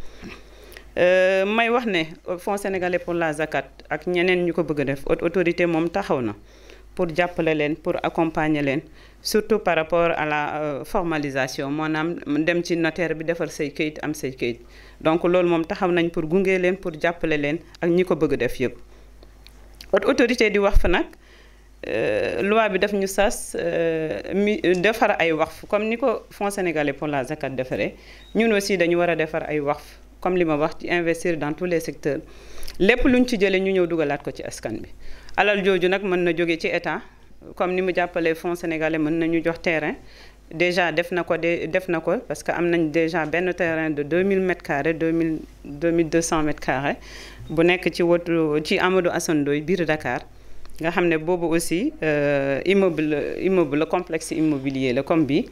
may wax ne Fonds sénégalais pour la zakat ak ñeneen ñu ko bëgg a def autorité moom taxaw na pour jàppale leen pour accompagner leen surtout par rapport à la formalisation maanaam dem ci notaire bi defar say kayit am say kayit donc loolu moom taxaw nañ pour gunge leen pour jàppale leen ak ñi ko bëgg def yëpp autorité di waqf nag loi bi daf ñu sas defar ay waqf comme ni ko Fonds sénégalais pour la zakat defaree ñun aussi dañu war a defar ay waqf comme li ma wax ci investir dans tous les secteurs lépp luñ ci jëlee ñu ñëw dugalaat ko ci askan bi alal jooju nag mën na jóge ci état comme ni mu jàppalee Fonds sénégalais mën nañu jox terrain déjà def na ko parce que am nañ déjà benn terrain de 2000 mètres carrés 2200 mètres carrés bu nekk ci Amadou Assane Ndoye biir Dakar nga xam ne boobu aussi immeuble la complexe immobilier la comme bi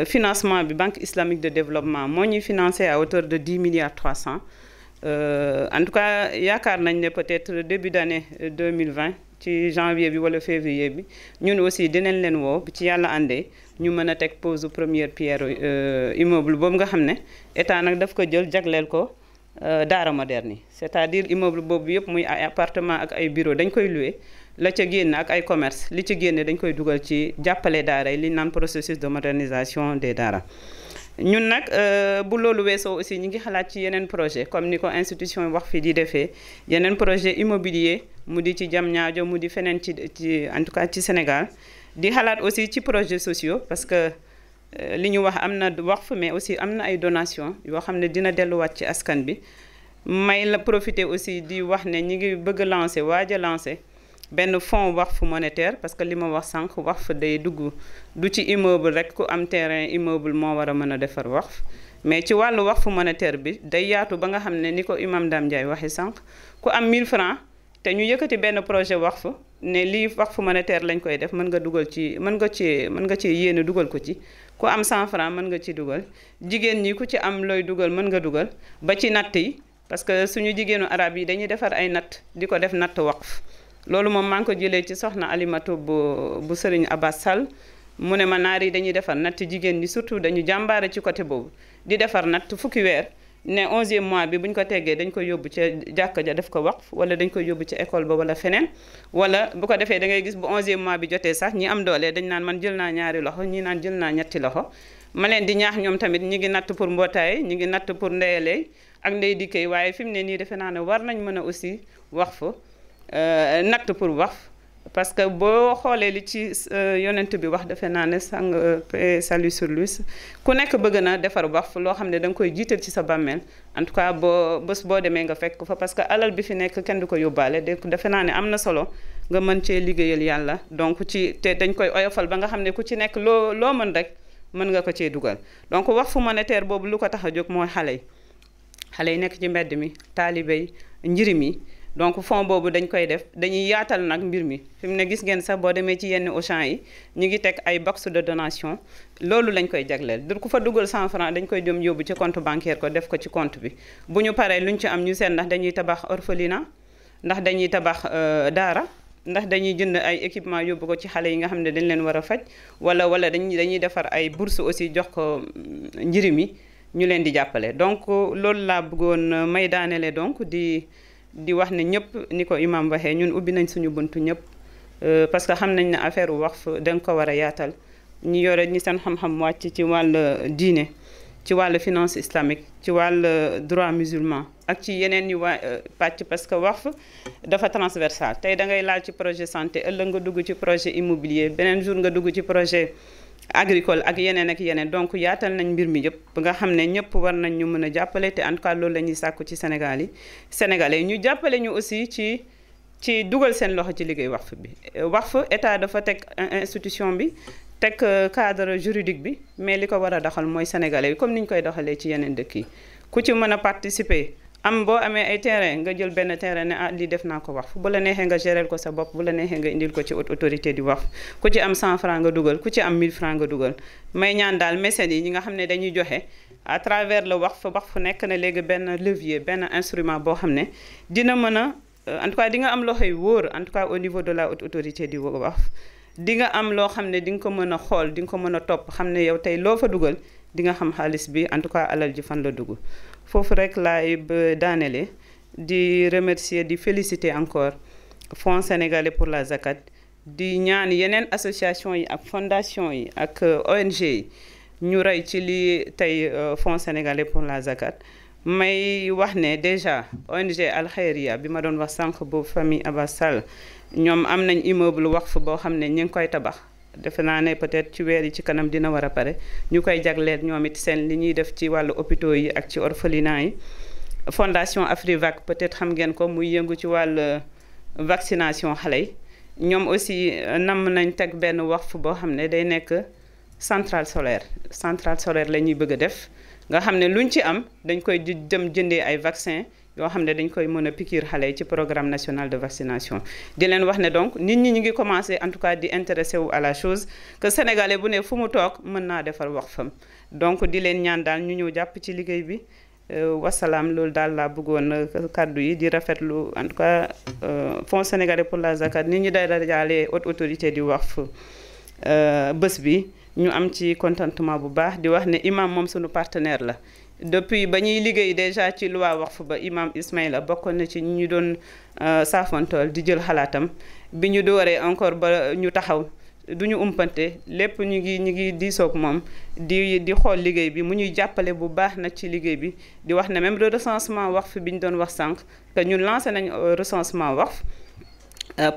financement bi Banque islamique de développement moo ñuy financé à hauteur de 10 milliards 300 en tout cas yaakaar nañ ne peut-être début d'année 2020 ci janvier bi wala février bi ñun aussi dinañ leen woo ci yàlla àndee ñu mën a teg pose première pierre immeuble boobu nga xam ne état nag daf ko jël jagleel ko daara moderne yi c'est-à-dire immeuble boobu yëpp muy ay appartement ak ay bureau dañ koy louer la ca génn ak ay commerce li ci génne dañ koy dugal ci jàppale daara yi li naan processus de modernisation des daara ñun nag bu loolu weesoo aussi ñi ngi xalaat ci yeneen projet comme ni ko institution wax fi di defee yeneen projet immobilier mu di ci Diamniadio mu di feneen ci en tout cas ci Sénégal di xalaat aussi ci projets sociaux parce que li ñu wax am na waqf mais aussi am na ay donation yoo xam ne dina delluwaat ci askan bi may la profiter aussi di wax ne ñi ngi bëgg lancer waaj a lancer benn fonds waqf monétaire parce que li ma wax sànq waqf day dugg du ci immeuble rek ku am terrain immeuble moo war a mën a defar waqf mais ci wàllu waqf monétaire bi day yaatu ba nga xam ne ni ko imam Dame Ndiaye waxee sànq ku am 1000 francs te ñu yëkkati benn projet waqf ne lii waqf monétaire lañ koy def mën nga ci yéene dugal ko ci ku am 100 francs mën nga ci dugal jigéen ñi ku ci am looy dugal mën nga dugal ba ci natt yi parce que suñu jigéenu arab yi dañuy defar ay natt di ko def natt waqf loolu moom maa ngi ko jëlee ci soxna Alimatu bu Serigne Abbas Sall mu ne ma naar yi dañuy defar natt jigéen ñi surtout dañu jàmbaare ci côté boobu di defar natt fukki weer ne 11e mois bi bu ñu ko teggee dañ koy yóbbu ca jàkka ja def ko waqf wala dañ koy yóbbu ca école ba wala feneen wala bu ko defee da ngay gis bu 11e mois bi jotee sax ñi am doole dañ naan man jël naa ñaari loxo ñi naan jël naa ñetti loxo ma leen di ñaax ñoom tamit ñi ngi natt pour mbootaay ñi ngi natt pour ndeyalee ak ndey dikkee waaye fi mu ne nii defe naa ne war nañ mën a aussi waqf natt pour waqf parce que boo xoolee li ci yonent bi wax defe naa ne sang paix salut sur lui ku nekk bëgg na defar waqf loo xam ne da nga koy jiital ci sa bàmmeel en tout cas bés boo demee nga fekk fa parce que alal bi fi nekk kenn du ko yóbbaale defe naa ne am na solo nga mën cee liggéeyal yàlla donc te dañ koy oyofal ba nga xam ne ku ci nekk loo mën rek mën nga ko cee dugal donc waqf monétaire boobu lu ko tax a jóg mooy xale yi nekk ci mbedd mi taalibe yi njirim yi donc fonds boobu dañ koy def dañuy yaatal nag mbir mi fi mu ne gis ngeen sax boo demee ci yenn Auchan yi ñu ngi teg ay box de donation loolu lañ koy jagleel du ku fa dugal 100 francs dañ koy dem yóbbu ci compte bancaire ko def ko ci compte bi bu ñu paree luñ ci am ñu seet ndax dañuy tabax orphelinat ndax dañuy tabax daara ndax dañuy jënd ay équipement yóbbu ko ci xale yi nga xam ne dañ leen war a faj wala dañuy defar ay bourse aussi jox ko njirim yi ñu leen di jàppale donc loolu laa bëggoon may daanele donc di wax ne ñëpp ni ko imam waxee ñun ubbi nañ suñu buntu ñëpp parce que xam nañ ne affaire waqf danga ko war a yaatal ñu yore ñi seen xam-xam wàcc ci wàll diine ci wàll finance islamique ci wàll droit musulman ak ci yeneen yu pàcc parce que waqf dafa transversal tey da ngay laal ci projet santé ëllëg nga dugg ci projet immobilier beneen jour nga dugg ci projet agricole ak yeneen donc yaatal nañ mbir mi yëpp ba nga xam ne ñëpp war nañ ñu mën a jàppale te en tout cas loolu la ñuy sàkku ci sénégalais ñu jàppale ñu aussi ci dugal seen loxo ci liggéey waqf bi waqf état dafa teg institution bi teg cadre juridique bi mais li ko war a doxal mooy sénégalais yi comme ni ñu koy doxalee ci yeneen dëkk yi ku ci mën a participer am boo amee ay terrain nga jël benn terrain ne ah lii def naa ko wax bu la neexee nga gérer ko sa bopp bu la neexee nga indil ko ci haute autorité di wax ku ci am 100 francs nga dugal ku ci am 1000 francs nga dugal may ñaan daal mécènes yi ñi nga xam ne dañuy joxe à travers le waqf nekk na léegi benn levier benn instrument boo xam ne dina mën a en tout cas di nga am loxoy wóor en tout cas au niveau de la haute autorité di waqf di nga am loo xam ne di nga ko mën a xool di nga ko mën a topp xam ne yow tey loo fa dugal di nga xam xaalis bi en tout cas alal ji fan la dugg foofu rek laay ba daanele di remercier di féliciter encore Fonds sénégalais pour la zakat di ñaan yeneen association yi ak fondation yi ak ONG yi ñu rey ci li tey Fonds sénégalais pour la zakat may wax ne déjà ONG Al Khayriya bi ma doon wax sànq bu famille Abbas Sall ñoom am nañ immeuble waqf boo xam ne ñu ngi koy tabax defe naa ne peut-être ci weer yi ci kanam dina war a pare ñu koy jagleel ñoom it seen li ñuy def ci wàllu hôpitaux yi ak ci orphelinat yi fondation Afrivac peut-être xam ngeen ko muy yëngu ci wàllu vaccination xale yi ñoom aussi namm nañ teg benn waqf boo xam ne day nekk centrale solaire la ñuy bëgg a def nga xam ne luñ ci am dañ koy dem jëndee ay vaccin yoo xam ne dañ koy mën a piqûre xale yi ci programme national de vaccination di leen wax ne donc nit ñi ñu ngi commencé en tout cas di intéressé wu à la chose que sénégalais bu ne fu mu toog mën naa defar waqfam donc di leen ñaan daal ñu ñëw jàpp ci liggéey bi wasalaam loolu daal laa bëggoon kàddu yi di rafetlu en tout cas Fonds sénégalais pour la zakat nit ñi day dajale haute autorité di waqf bés bi ñu am ci contentement bu baax di wax ne imam moom suñu partenaire la depuis ba ñuy liggéey déjà ci loi waqf ba imam Ismaïla bokkoon na ci ñu doon saafantool di jël xalaatam bi ñu dooree encore ba ñu taxaw du ñu umpante lépp ñu ngi diisoog moom di xool liggéey bi mu ñuy jàppale bu baax nag ci liggéey bi di wax ne même le recensement waqf bi ñu doon wax sànq que ñun lancé nañ recensement waqf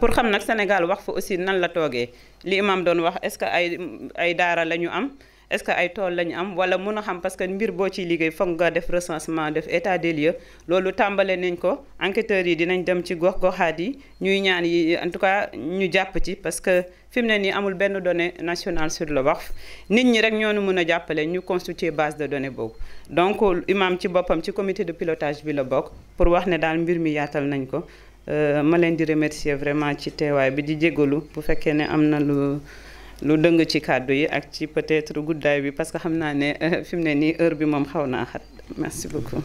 pour xam nag Sénégal waqf aussi nan la toogee li imam doon wax est-ce que ay daara la ñu am est-ce que ay tool la ñu am wala mun a xam parce que mbir boo ciy liggéey foog nga def recensement def état des lieux loolu tàmbale nañ ko enquêteurs yi dinañ dem ci gox-goxaat yi ñuy ñaan yi en tout cas ñu jàpp ci parce que fi mu ne nii amul benn donnée nationale sur le waqf nit ñi rek ñoo nu mën a jàppale ñu constituer base de données boobu donc imam ci boppam ci comité de pilotage bi la bokk pour wax ne daal mbir mi yaatal nañ ko ma leen di remercier vraiment ci teewaay bi di jégalu bu fekkee ne am na lu dëng ci kàddu yi ak ci peut-être guddaay bi parce que xam naa ne fi mu ne nii heure bi moom xaw naa xat merci beaucoup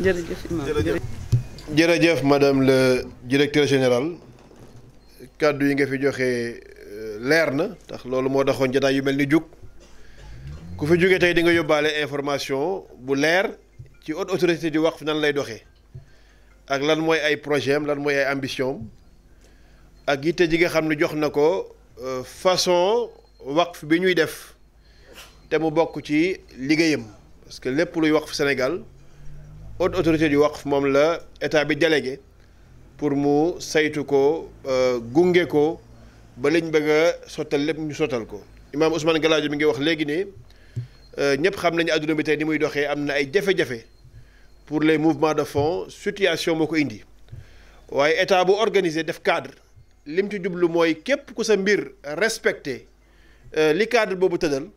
jërëjëf imam jërëjëf madame le directeur général kàddu yi nga fi joxe leer na tax loolu moo taxoon jotaay yu mel ni jug ku fi jógee tey di nga yóbbaale information bu leer ci haute autorité di waqf nan lay doxee ak lan mooy ay projet am lan mooy ay ambition ak yitte ji nga xam ne jox na ko façon waqf bi ñuy def te mu bokk ci liggéeyam parce que lépp luy waqf Sénégal haute autorité du waqf moom la état bi délégué pour mu saytu ko gunge ko ba liñ bëgg a sottal lépp ñu sottal ko imaam Ousmane Galadio mi ngi wax léegi ne ñëpp xam nañu àdduna bi tey ni muy doxee am na ay jafe-jafe pour les mouvements de fonds situation moo ko indi waaye état bu organisé def cadre lim ci jublu mooy képp ku sa mbir respecté li cadre boobu tëddal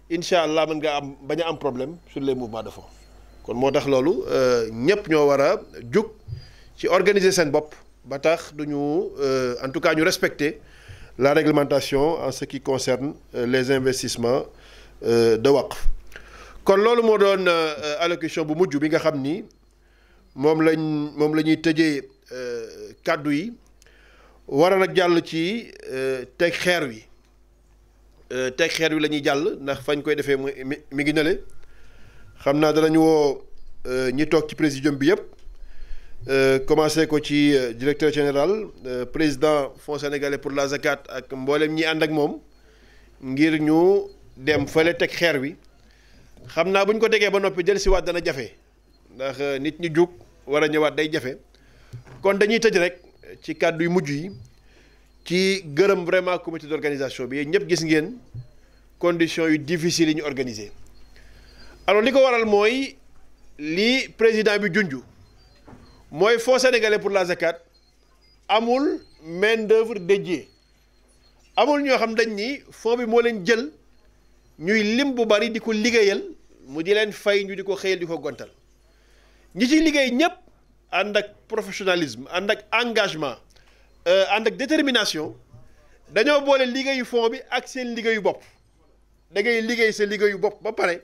incha allah mën nga am bañ a am problème sur les mouvements de fonds kon moo tax loolu ñëpp ñoo war a jug ci organiser seen bopp ba tax du ñu en tout cas ñu respecter la réglementation en ce qui concerne les investissements de waqf kon loolu moo doon allocution bu mujj bi nga xam ni moom la ñuy tëjee kàddu yi war a nag jàll ci teg xeer wi la ñuy jàll ndax fañ koy defee mi ngi nële xam naa danañu woo ñi toog ci présidium bi yëpp commencé ko ci directeur général président Fonds sénégalais pour la zakat ak mboolem ñi ànd ak moom ngir ñu dem fële teg xeer wi xam naa bu ñu ko tegee ba noppi jël si waat dana jafe ndax nit ñi jug war a ñëwaat day jafe kon dañuy tëj rek ci kàddu yu mujj yi ci gërëm vraiment comité d'organisation bi yéen ñëpp gis ngeen conditions yu difficiles yi ñu organisé alors li ko waral mooy li président bi junju mooy Fonds sénégalais pour la zakat amul main d'œuvre dédiée amul ñoo xam dañ ni fond bi moo leen jël ñuy lim bu bari di ko liggéeyal mu di leen fay ñu di ko xëyal di ko gontal ñi ci liggéey ñëpp ànd ak professionnalisme ànd ak engagement ànd ak détermination dañoo boole liggéeyu fond bi ak seen liggéeyu bopp da ngay liggéey sa liggéeyu bopp ba pare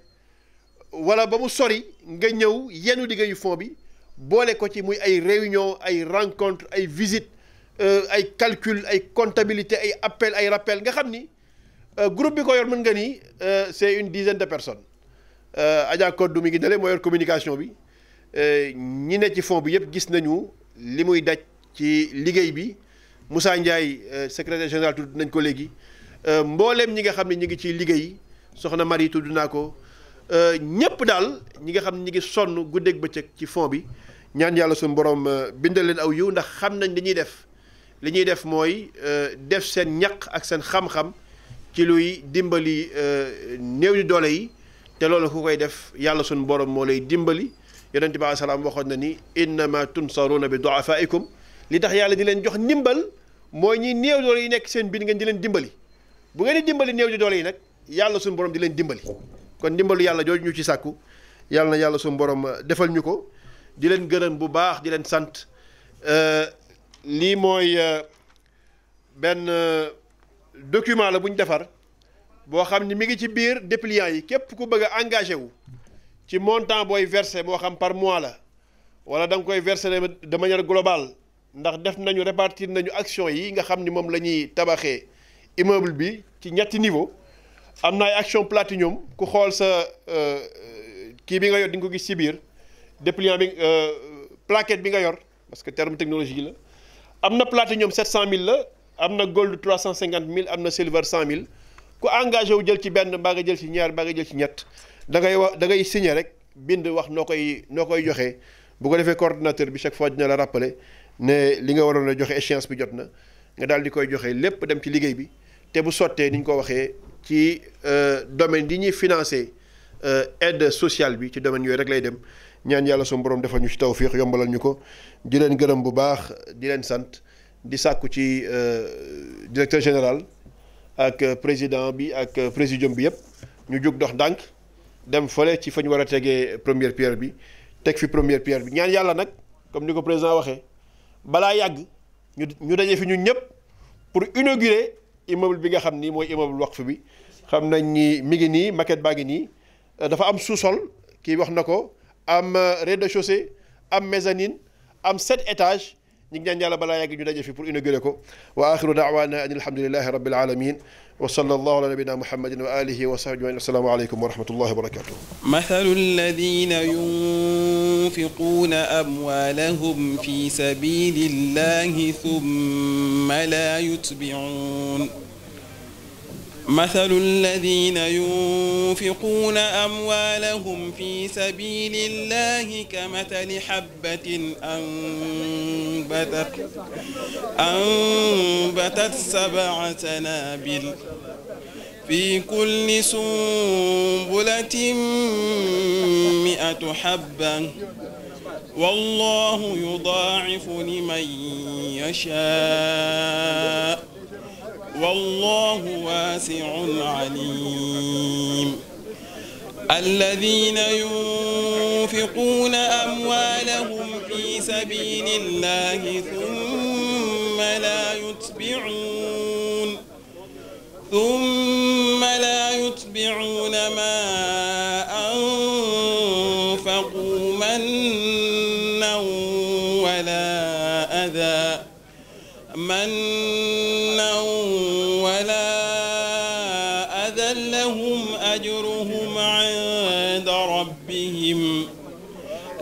wala ba mu sori nga ñëw yenu liggéeyu fond bi boole ko ci muy ay réunion ay rencontre ay visite ay calcul ay comptabilité ay appel ay rappel nga xam ni groupe bi ko yor mën nga ni c'est une dizaine de personnes Adja Kodou mi ngi dale moo yor communication bi ñi ne ci fond bi yëpp gis nañu li muy daj ci liggéey bi Moussa Ndiaye secrétaire général tudd nañ ko léegi mbooleem ñi nga xam ne ñi ngi ciy liggéey soxna Marie tudd naa ko ñëpp daal ñi nga xam ne ñi ngi sonn guddeeg bëccëg ci fond bi ñaan yàlla suñu borom bindal leen aw yiw ndax xam nañ li ñuy def mooy def seen ñaq ak seen xam-xam ci luy dimbali néew di doole yi te loolu ku koy def yàlla suñu borom moo lay dimbali yonent bi alayhi salaam waxoon na ni innama tunsaruna bi du'afaikum li tax yàlla di leen jox ndimbal mooy ñi néew doole yi nekk seen biir ngeen di leen dimbali bu ngeen di dimbali néew di doole yi nag yàlla suñu borom di leen dimbali kon ndimbalu yàlla jooju ñu ci sàkku yàlla na yàlla suñu borom defal ñu ko di leen gërëm bu baax di leen sant lii mooy benn document la bu ñu defar boo xam ni mi ngi ci biir dépliant yi képp ku bëgg a engagé wu ci montant booy versé moo xam par mois la wala da nga koy versé de manière globale ndax def nañu répartir nañu action yi nga xam ni moom la ñuy tabaxee immeuble bi ci ñetti niveau am na ay action platinum ku xool sa kii bi nga yor di nga ko gis ci biir dépliant bi plaquette bi nga yor parce que terme technologie la am na platinum 700 000 la am na gold 350 000 am na silver 100 000 ku engagé wu jël ci benn mbaa nga jël ci ñaar mbaa nga jël ci ñett da ngay signé rek bind wax noo koy joxee bu ko defee coordonnateur bi chaque fois dina la rappeler ne li nga waroon a joxe échéance bi jot na nga daal di koy joxe lépp dem ci liggéey bi te bu sottee ni ñu ko waxee ci domaine yi ñuy financé aide sociale bi ci domaine yooyu rek lay dem ñaan yàlla suñu borom defal ñu ci tawfiq yombalal ñu ko di leen gërëm bu baax di leen sant di sàkku ci directeur général ak président bi ak présidium bi yëpp ñu jug dox ndànk dem fële ci fa ñu war a tegee première pierre bi teg fi première pierre bi ñaan yàlla nag comme ni ko président waxee balaa yàgg ñu daje fi ñun ñëpp pour inaugurer immeuble bi nga xam ni mooy immeuble waqf bi xam nañ ni mi ngi nii maquette baa ngi nii dafa am sous-sol kii wax na ko am rez-de-chaussée am mezzanine am 7 étages ñu ngi ñaan yàlla balaa yàgg ñu daje fi pour inaugurer ko wa axiru daawaana an alhamdulillahi rabbil alamin wa sallallahu ala nabina muhammadin wa alihi wa sahbihi ajmain assalaamu aleykum wa rahmatullahi wa barakatuh مثل الذين ينفقون أموالهم في سبيل الله ثم لا يتبعون مثل الذين ينفقون أموالهم في سبيل الله كمثل حبة أنبتت 7 سنابل في كل سنبلة 100 حبة والله يضاعف لمن يشاء والله واسع عليم الذين ينفقون أموالهم في سبيل الله ثم لا يتبعون ما أنفقوا منا ولا أذى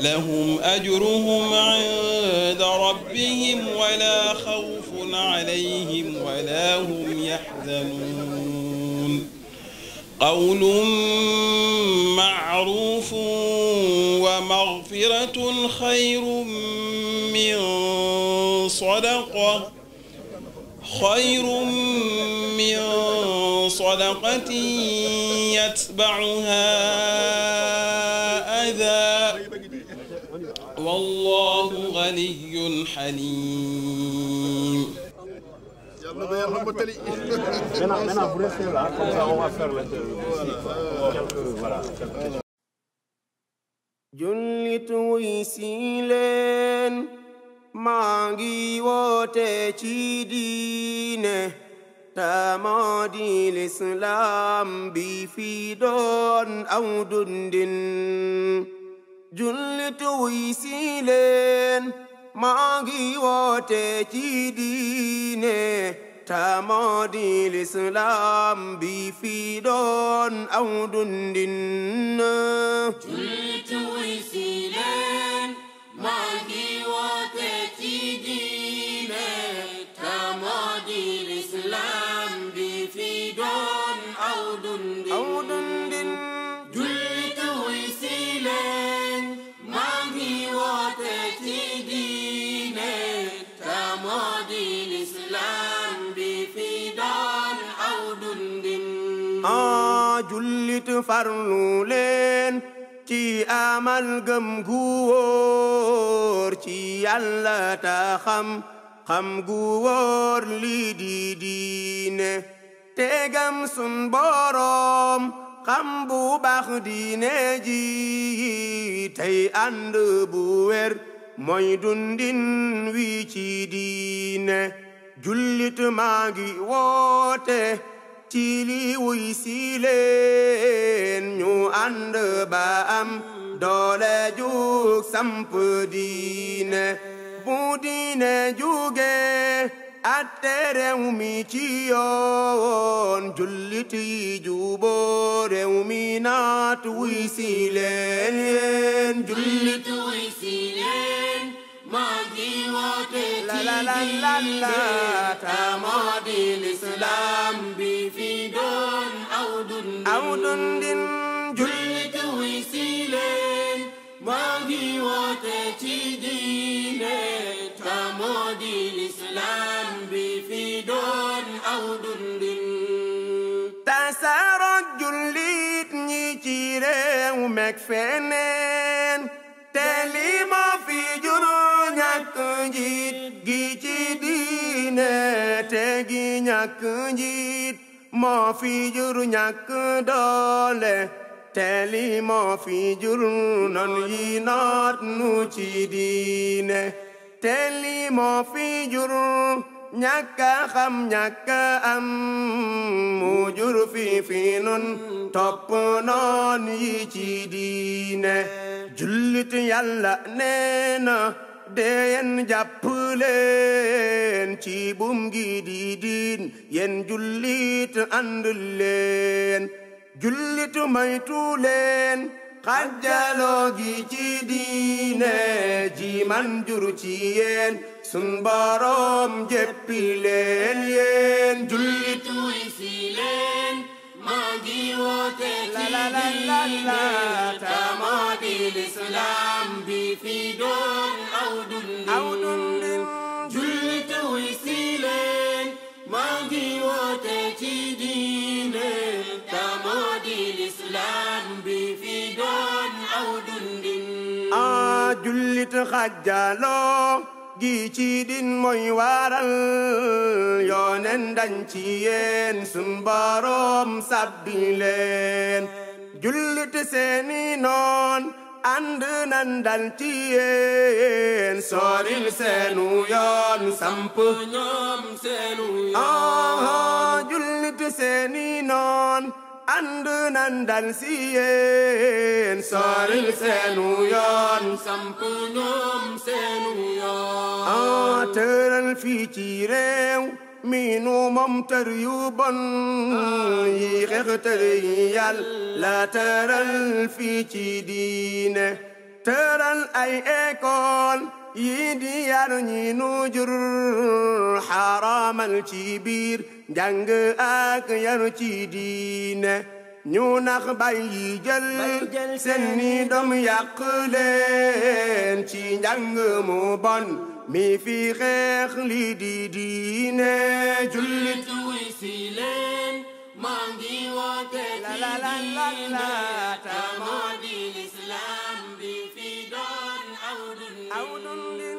لهم أجرهم عند ربهم ولا خوف عليهم ولا هم يحزنون قول معروف ومغفرة خير من صدقة يتبعها أذى والله غني حليم na yàlla mottali. Maintenant, vous restez là, comme ça on va faire l'interview. Voilà. jullit wuy si leen maa ngi woote ci diine ta moo di lislaam bi fi doon aw dundin jullit wuy si leen maa ngi woote ci diine ta moo di lislaam bi fi doon aw dundin jullit wuy si leen maa ngi woote ci diine ta moo di lislaam bi fi doon aw dundin jullit wuy si leen maa ngi woote ci diine ta moo di lislaam bi fi doon aw dundin jullit farlu leen ci amal gëm gu wóor ci Yàlla ta xam gu wóor lii di diine te gëm sun boroom xam bu baax diine ji tey ànd bu wér mooy dundin wi ci diine jullit maa ngi woote ci li wuy si leen ñu ànd ba am doole jug samp diine bu diine juge atte réew mi ci yoon jullit yi juboo réew mi naat wuy si leen jullit wuy si leen maa ngi woote ci diine ta moo di lislaam bi fi doon aw dundin jullit wuy si leen maa ngi woote ci diine ta moo di lislaam bi fi doon aw dundin tasaaroo jullit ñi ci réew mek feneen te li ma fi jur ñàkk njiit gi ci diine te gi ñàkk njiit moo fi jur ñàkk doole te li moo fi jur non yi noot nu ci diine te li moo fi jur ñàkk xam ñàkk am mu jur fi nun topp noon yi ci diine jullit Yàlla nee na deen jàpp leen ci bum gi di diin yéen jullit ànd leen jullit maytu leen xàjjaloo gi ci diine ji man jur ci yéen sun boroom jéppi leen yéen jullit wuy si leen maa ngi woote ci diine ta moo di lislaam bi fi doon aw dundin jullit wuy si leen maa ngi woote ci diine ta moo di lislaam bi fi doon aw dundin jullit xàjjaloo gi ci din mooy waral yoonen dañ ci yéen sun boroom sabbi leen jullit seeni noon ànd nan dal ci yéen soril seenu yoon samp ñoom seenu yoon jullit seeni noon ànd nan dal ci yéen soril seenu yoon samp ñoom seenu yoon tëral fii ci réew mi nu moom tër yu bon yi xeex tër yi Yàlla tëral fii ci diine tëral ay école yi di yar ñi nu jur xaraamal ci biir njàng ak yar ci diine ñu nax bàyyi jël seeni doom yàq leen ci njàng mu bon mi fi xeex li di diine jullit wuy si leen maa ngi woote ci diine ta moo di lislaam bi fi doon aw dundin